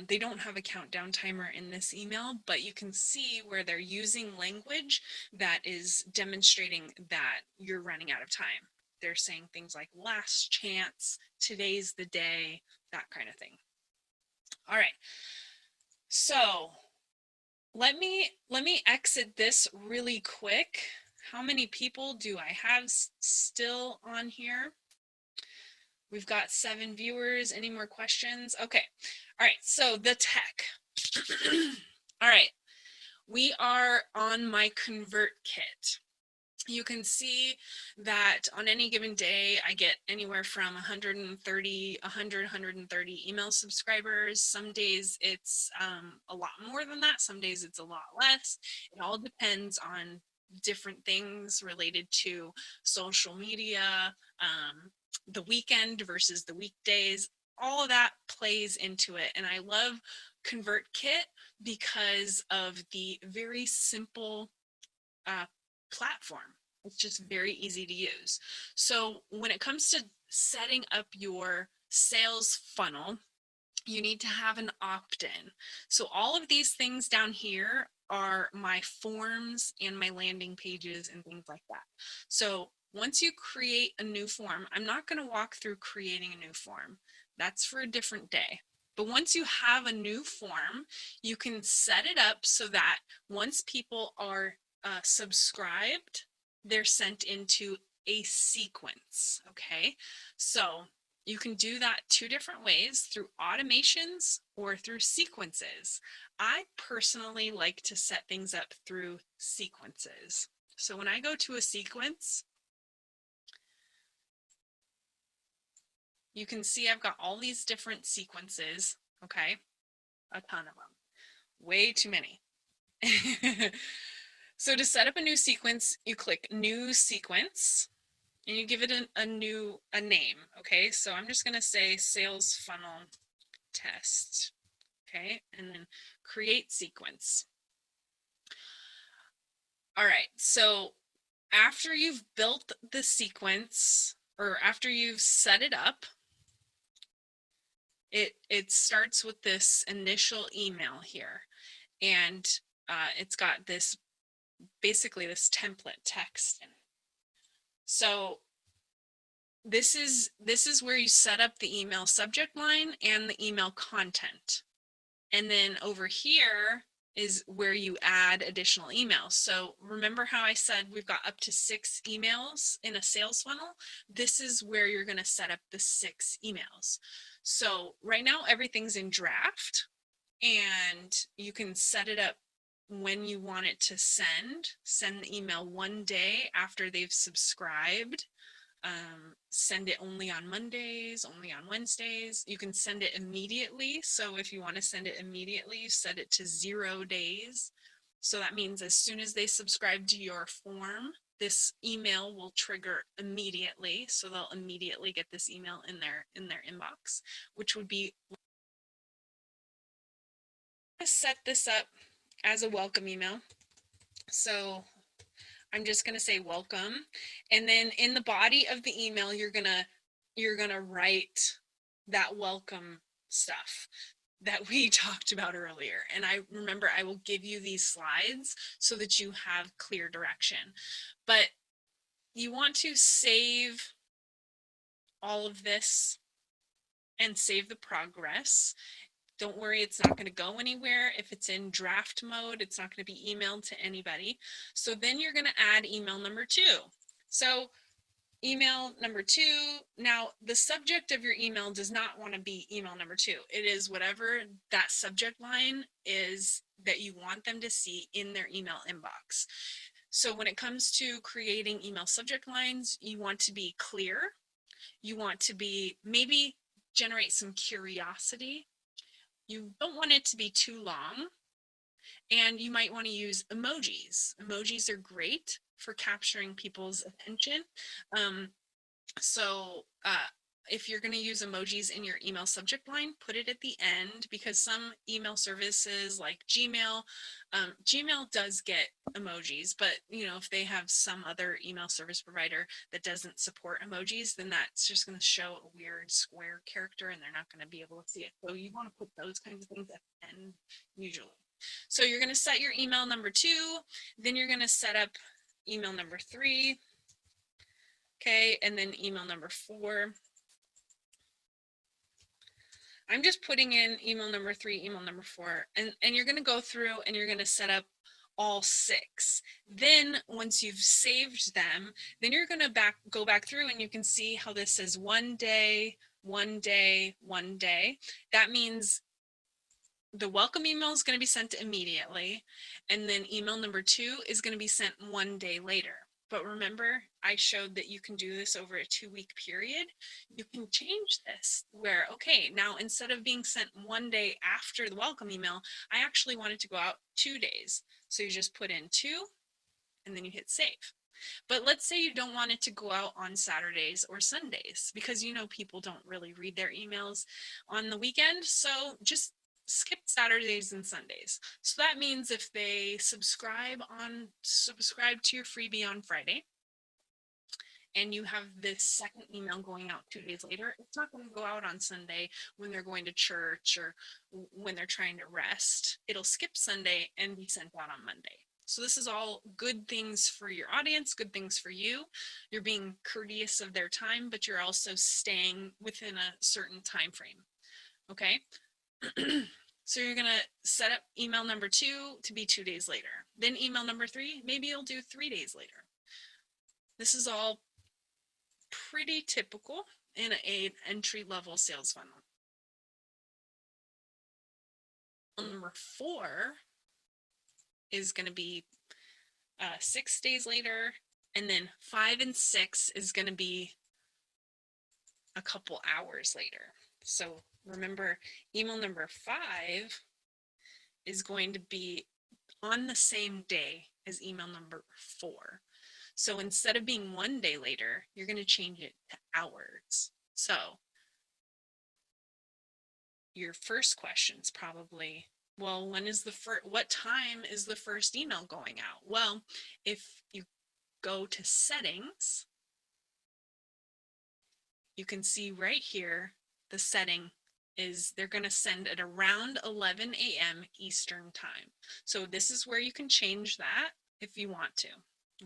They don't have a countdown timer in this email, but you can see where they're using language that is demonstrating that you're running out of time. They're saying things like last chance, today's the day, that kind of thing. All right. So let me exit this really quick. How many people do I have still on here? We've got 7 viewers. Any more questions? Okay. All right. So the tech. All right. We are on my ConvertKit. You can see that on any given day, I get anywhere from 130 email subscribers. Some days it's a lot more than that. Some days it's a lot less. It all depends on different things related to social media, the weekend versus the weekdays. All of that plays into it. And I love ConvertKit because of the very simple platform. It's just very easy to use. So when it comes to setting up your sales funnel, you need to have an opt-in. So all of these things down here are my forms and my landing pages and things like that. So once you create a new form, I'm not going to walk through creating a new form. That's for a different day. But once you have a new form, you can set it up so that once people are subscribed, they're sent into a sequence. Okay, so you can do that 2 different ways, through automations or through sequences. I personally like to set things up through sequences. So when I go to a sequence, you can see I've got all these different sequences. Okay, a ton of them, way too many. So to set up a new sequence, you click New Sequence and you give it a name. Okay, so I'm just going to say Sales Funnel Test. Okay, and then Create Sequence. All right, so after you've built the sequence, or after you've set it up, it starts with this initial email here, and it's got this, basically this template text in it. So this is where you set up the email subject line and the email content. And then over here is where you add additional emails. So remember how I said we've got up to 6 emails in a sales funnel? This is where you're going to set up the 6 emails. So right now everything's in draft, and you can set it up when you want it to send the email 1 day after they've subscribed. Send it only on Mondays, only on Wednesdays. You can send it immediately. So if you want to send it immediately, you set it to 0 days. So that means as soon as they subscribe to your form, this email will trigger immediately. So they'll immediately get this email in their inbox, which would be, set this up as a welcome email. So I'm just going to say welcome. And then in the body of the email, you're going to write that welcome stuff that we talked about earlier. And I remember I will give you these slides so that you have clear direction. But you want to save all of this and save the progress. Don't worry, it's not going to go anywhere. If it's in draft mode, it's not going to be emailed to anybody. So then you're going to add email number 2. So email number 2, now the subject of your email does not want to be email number 2. It is whatever that subject line is that you want them to see in their email inbox. So when it comes to creating email subject lines, you want to be clear. You want to be maybe generate some curiosity. You don't want it to be too long. And you might want to use emojis. Emojis are great for capturing people's attention. So if you're going to use emojis in your email subject line, put it at the end, because some email services like Gmail, Gmail does get emojis, but if they have some other email service provider that doesn't support emojis, then that's just going to show a weird square character and they're not going to be able to see it. So you want to put those kinds of things at the end usually. So you're going to set your email number 2, then you're going to set up email number 3. Okay, and then email number 4. I'm just putting in email number 3, email number 4, and you're going to go through and you're going to set up all 6. Then once you've saved them, then you're going to go back through and you can see how this says 1 day, 1 day, 1 day. That means the welcome email is going to be sent immediately, and then email number 2 is going to be sent 1 day later. But remember, I showed that you can do this over a 2-week period. You can change this where, okay, now instead of being sent 1 day after the welcome email, I actually want it to go out 2 days. So you just put in 2 and then you hit save. But let's say you don't want it to go out on Saturdays or Sundays, because people don't really read their emails on the weekend. So just skip Saturdays and Sundays. So that means if they subscribe to your freebie on Friday, and you have this second email going out 2 days later, it's not going to go out on Sunday when they're going to church or when they're trying to rest. It'll skip Sunday and be sent out on Monday. So this is all good things for your audience, good things for you. You're being courteous of their time, but you're also staying within a certain time frame. Okay. So you're going to set up email number 2 to be 2 days later. Then email number 3, maybe you'll do 3 days later. This is all pretty typical in an entry-level sales funnel. Number 4 is going to be 6 days later, and then 5 and 6 is going to be a couple hours later. So remember, email number 5 is going to be on the same day as email number 4. So instead of being 1 day later, you're going to change it to hours. So your first question is probably, well, what time is the first email going out? Well, if you go to settings, you can see right here, the setting is they're going to send at around 11 a.m. Eastern time. So this is where you can change that if you want to.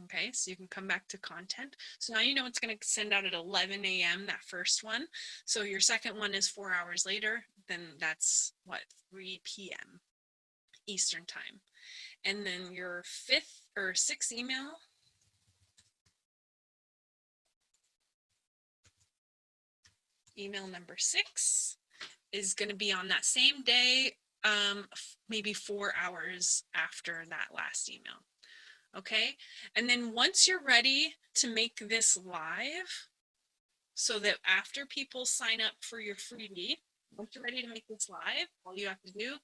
Okay, so you can come back to content. So now you know it's going to send out at 11 a.m. that first one. So your second one is 4 hours later, then that's what, 3 p.m. Eastern time. And then your 5th or 6th email, email number 6, is going to be on that same day, maybe 4 hours after that last email. Okay, and then once you're ready to make this live, so that after people sign up for your freebie, once you're ready to make this live, all you have to do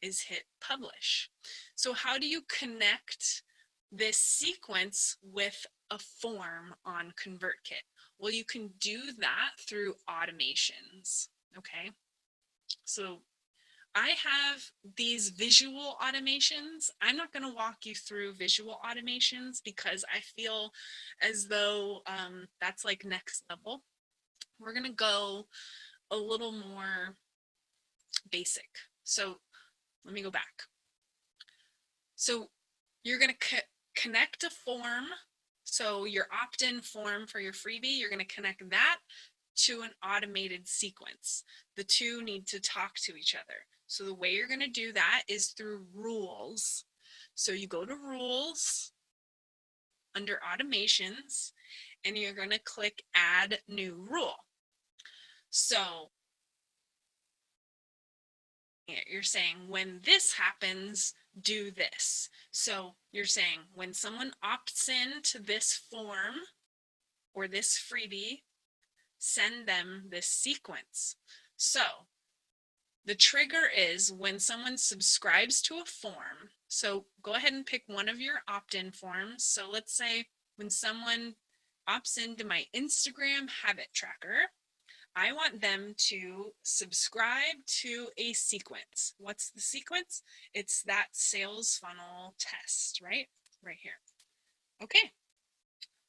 is hit publish. So how do you connect this sequence with a form on ConvertKit? Well, you can do that through automations. Okay, so I have these visual automations. I'm not going to walk you through visual automations because I feel as though that's like next level. We're going to go a little more basic. So let me go back. So you're going to connect a form. So your opt-in form for your freebie, you're going to connect that to an automated sequence. The two need to talk to each other. So the way you're going to do that is through rules. So you go to rules under automations and you're going to click add new rule. So you're saying when this happens, do this. So you're saying when someone opts in to this form or this freebie, send them this sequence. So the trigger is when someone subscribes to a form. So go ahead and pick one of your opt-in forms. So let's say when someone opts into my Instagram habit tracker, I want them to subscribe to a sequence. What's the sequence? It's that sales funnel test, right? Right here. Okay.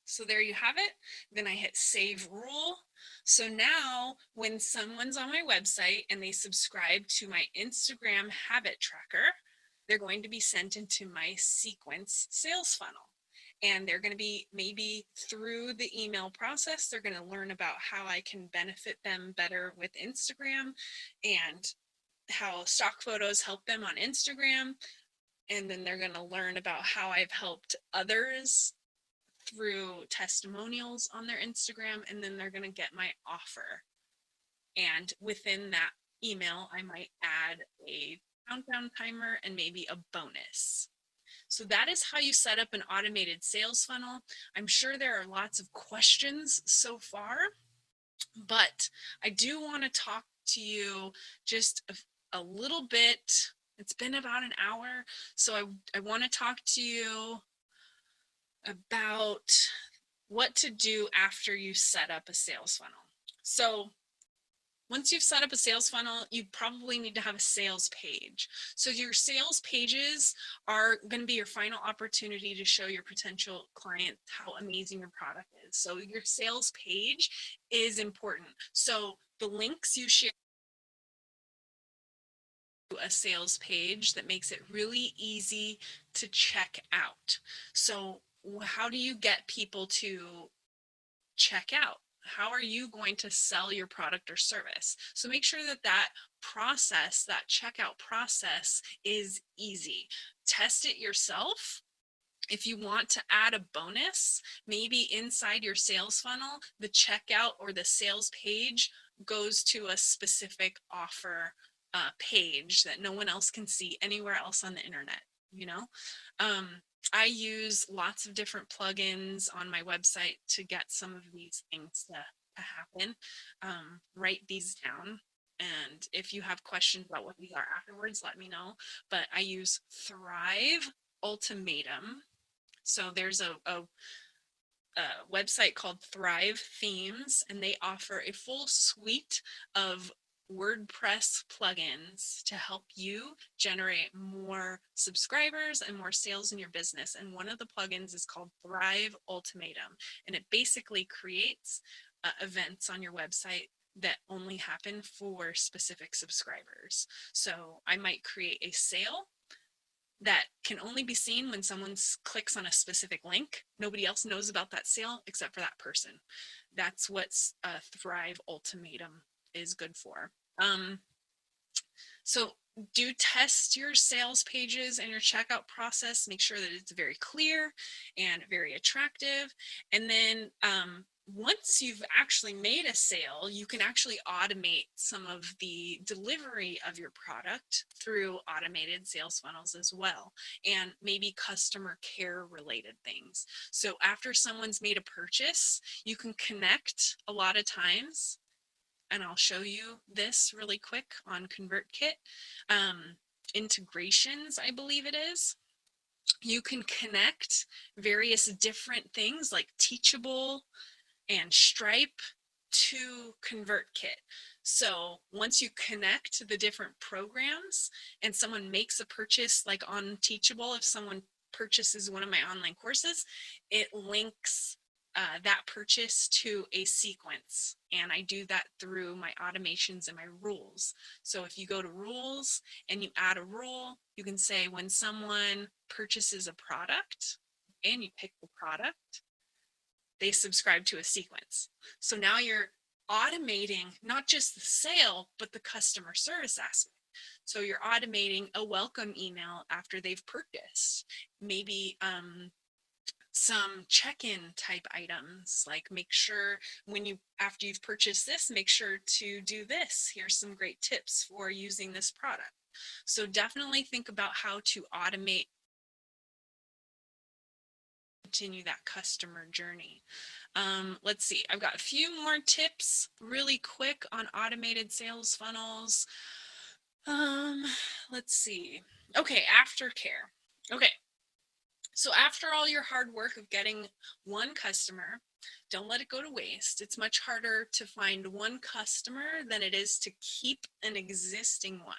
So there you have it. Then I hit save rule. So now when someone's on my website and they subscribe to my Instagram habit tracker, they're going to be sent into my sequence sales funnel. And they're going to be maybe through the email process, they're going to learn about how I can benefit them better with Instagram and how stock photos help them on Instagram. And then they're going to learn about how I've helped others through testimonials on their Instagram, and then they're going to get my offer. And within that email, I might add a countdown timer and maybe a bonus. So that is how you set up an automated sales funnel. I'm sure there are lots of questions so far, but I do want to talk to you just a little bit. It's been about an hour, so I want to talk to you about what to do after you set up a sales funnel. So once you've set up a sales funnel, you probably need to have a sales page. So your sales pages are going to be your final opportunity to show your potential client how amazing your product is. So your sales page is important. So the links you share a sales page that makes it really easy to check out. So how do you get people to check out? How are you going to sell your product or service? So make sure that that process, that checkout process is easy. Test it yourself. If you want to add a bonus, maybe inside your sales funnel, the checkout or the sales page goes to a specific offer page that no one else can see anywhere else on the internet, you know? I use lots of different plugins on my website to get some of these things to happen. Write these down. And if you have questions about what these are afterwards, let me know. But I use Thrive Ultimatum. So there's a website called Thrive Themes, and they offer a full suite of WordPress plugins to help you generate more subscribers and more sales in your business. And one of the plugins is called Thrive Ultimatum, and it basically creates events on your website that only happen for specific subscribers. So I might create a sale that can only be seen when someone clicks on a specific link. Nobody else knows about that sale except for that person. That's what Thrive Ultimatum is good for. So do test your sales pages and your checkout process. Make sure that it's very clear and very attractive. And then once you've actually made a sale, you can actually automate some of the delivery of your product through automated sales funnels as well, and maybe customer care related things. So after someone's made a purchase, you can connect a lot of times, and I'll show you this really quick on ConvertKit. Integrations, I believe it is. You can connect various different things like Teachable and Stripe to ConvertKit. So once you connect the different programs and someone makes a purchase, like on Teachable, if someone purchases one of my online courses, it links that purchase to a sequence. And I do that through my automations and my rules. So if you go to rules and you add a rule, you can say when someone purchases a product and you pick the product, they subscribe to a sequence. So now you're automating not just the sale, but the customer service aspect. So you're automating a welcome email after they've purchased. Maybe some check-in type items, like make sure after you've purchased this, make sure to do this. Here's some great tips for using this product. So definitely think about how to automate, continue that customer journey. Let's see, I've got a few more tips really quick on automated sales funnels. Let's see. Okay, aftercare. Okay, so after all your hard work of getting one customer, don't let it go to waste. It's much harder to find one customer than it is to keep an existing one.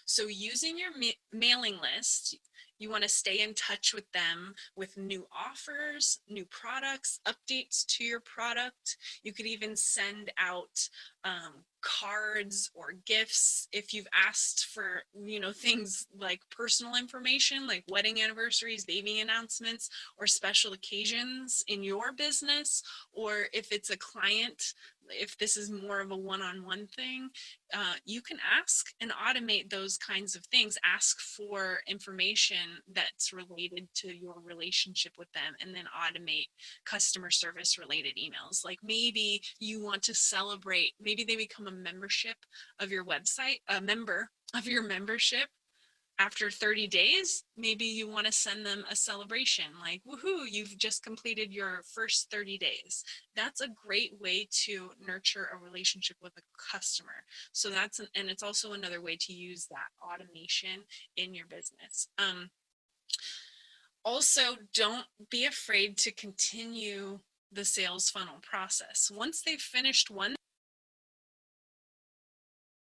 So using your mailing list, you want to stay in touch with them with new offers, new products, updates to your product. You could even send out cards or gifts if you've asked for, things like personal information, like wedding anniversaries, baby announcements, or special occasions in your business. Or if it's a client, if this is more of a one-on-one thing, you can ask and automate those kinds of things. Ask for information that's related to your relationship with them, and then automate customer service related emails. Like maybe you want to celebrate, maybe they become a membership of your website, a member of your membership. After 30 days, maybe you want to send them a celebration, like, woohoo, you've just completed your first 30 days. That's a great way to nurture a relationship with a customer. So and it's also another way to use that automation in your business. Also, don't be afraid to continue the sales funnel process. Once they've finished one,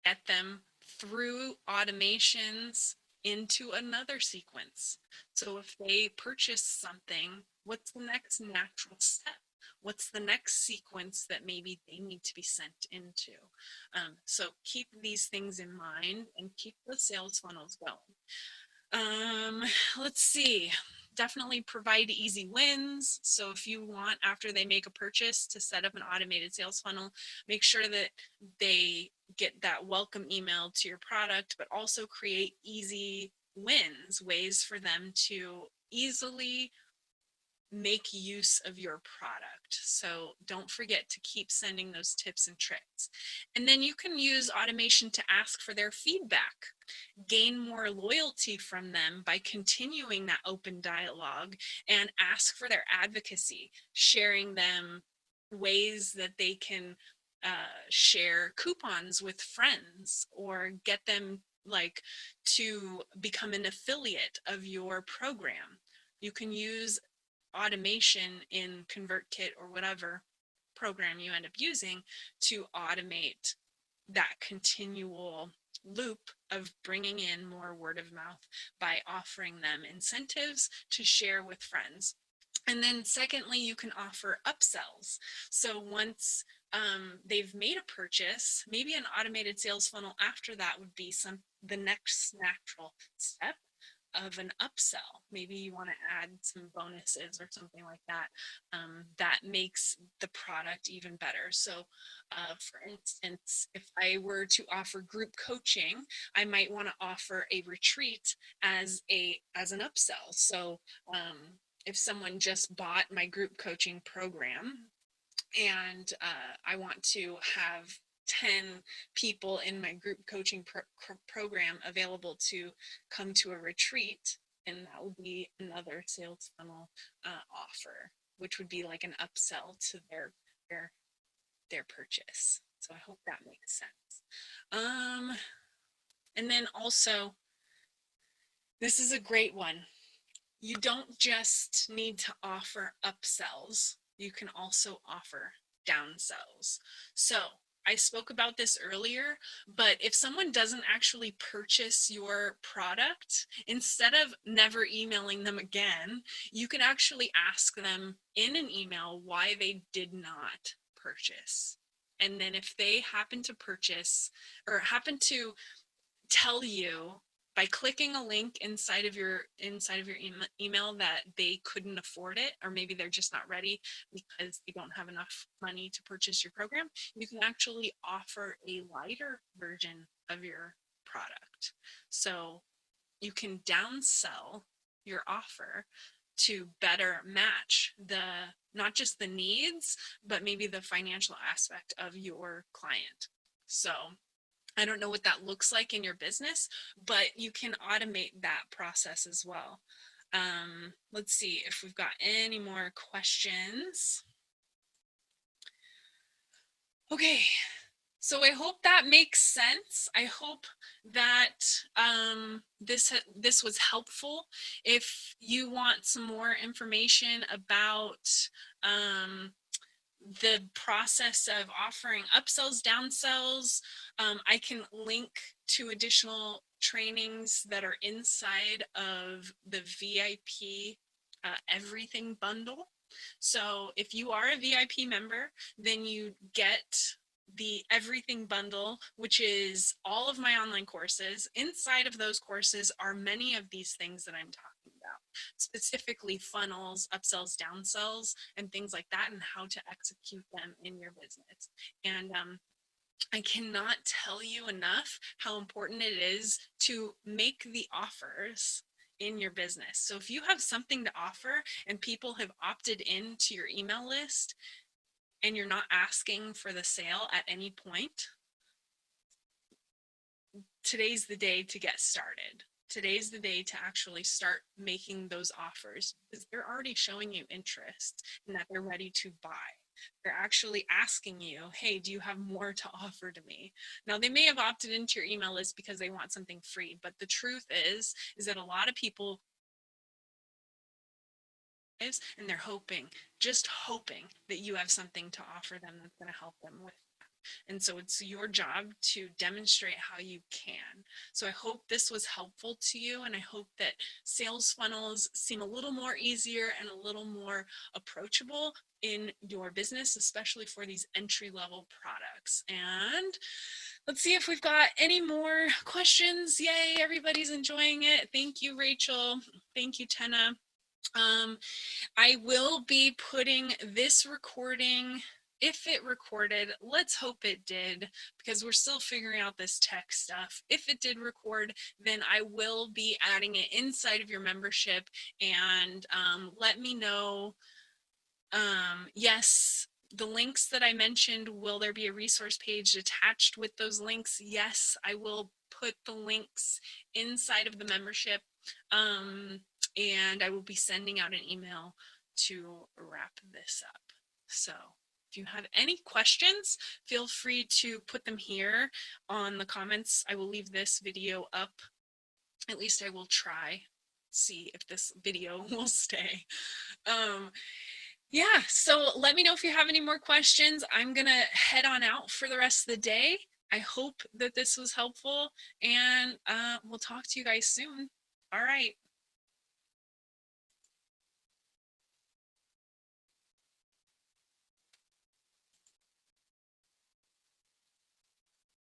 get them through automations into another sequence. So if they purchase something, what's the next natural step? What's the next sequence that maybe they need to be sent into? So keep these things in mind and keep the sales funnels going. Let's see. Definitely provide easy wins. So if you want, after they make a purchase, to set up an automated sales funnel, make sure that they get that welcome email to your product, but also create easy wins, ways for them to easily make use of your product. So don't forget to keep sending those tips and tricks. And then you can use automation to ask for their feedback, gain more loyalty from them by continuing that open dialogue, and ask for their advocacy, sharing them ways that they can share coupons with friends, or get them like to become an affiliate of your program. You can use automation in ConvertKit or whatever program you end up using to automate that continual loop of bringing in more word of mouth by offering them incentives to share with friends. And then secondly, you can offer upsells. So once they've made a purchase, maybe an automated sales funnel after that would be the next natural step of an upsell. Maybe you want to add some bonuses or something like that, that makes the product even better. So for instance, if I were to offer group coaching, I might want to offer a retreat as an upsell. So if someone just bought my group coaching program, and I want to have 10 people in my group coaching program available to come to a retreat, and that would be another sales funnel offer, which would be like an upsell to their purchase. So I hope that makes sense. And then also, this is a great one. You don't just need to offer upsells, you can also offer downsells. So I spoke about this earlier, but if someone doesn't actually purchase your product, instead of never emailing them again, you can actually ask them in an email why they did not purchase. And then if they happen to purchase or happen to tell you by clicking a link inside of your email that they couldn't afford it, or maybe they're just not ready because they don't have enough money to purchase your program, you can actually offer a lighter version of your product. So you can downsell your offer to better match the not just the needs, but maybe the financial aspect of your client. So I don't know what that looks like in your business, but you can automate that process as well. Let's see if we've got any more questions. Okay, so I hope that makes sense. I hope that this was helpful. If you want some more information about the process of offering upsells, downsells, I can link to additional trainings that are inside of the VIP everything bundle. So if you are a VIP member, then you get the everything bundle, which is all of my online courses. Inside of those courses are many of these things that I'm talking about, specifically funnels, upsells, downsells, and things like that, and how to execute them in your business. And I cannot tell you enough how important it is to make the offers in your business. So if you have something to offer and people have opted into your email list and you're not asking for the sale at any point, today's the day to get started. Today's the day to actually start making those offers because they're already showing you interest and that they're ready to buy. They're actually asking you, hey, do you have more to offer to me? Now, they may have opted into your email list because they want something free, but the truth is that a lot of people and they're hoping, just hoping that you have something to offer them that's going to help them with. And so it's your job to demonstrate how you can. So I hope this was helpful to you. And I hope that sales funnels seem a little more easier and a little more approachable in your business, especially for these entry-level products. And let's see if we've got any more questions. Yay, everybody's enjoying it. Thank you, Rachel. Thank you, Tenna. I will be putting this recording, if it recorded, let's hope it did, because we're still figuring out this tech stuff. If it did record, then I will be adding it inside of your membership, and let me know. Yes, the links that I mentioned, will there be a resource page attached with those links? Yes, I will put the links inside of the membership. And I will be sending out an email to wrap this up. So if you have any questions, feel free to put them here on the comments. I will leave this video up. At least I will try, see if this video will stay. Yeah, so let me know if you have any more questions. I'm gonna head on out for the rest of the day. I hope that this was helpful, and we'll talk to you guys soon. All right.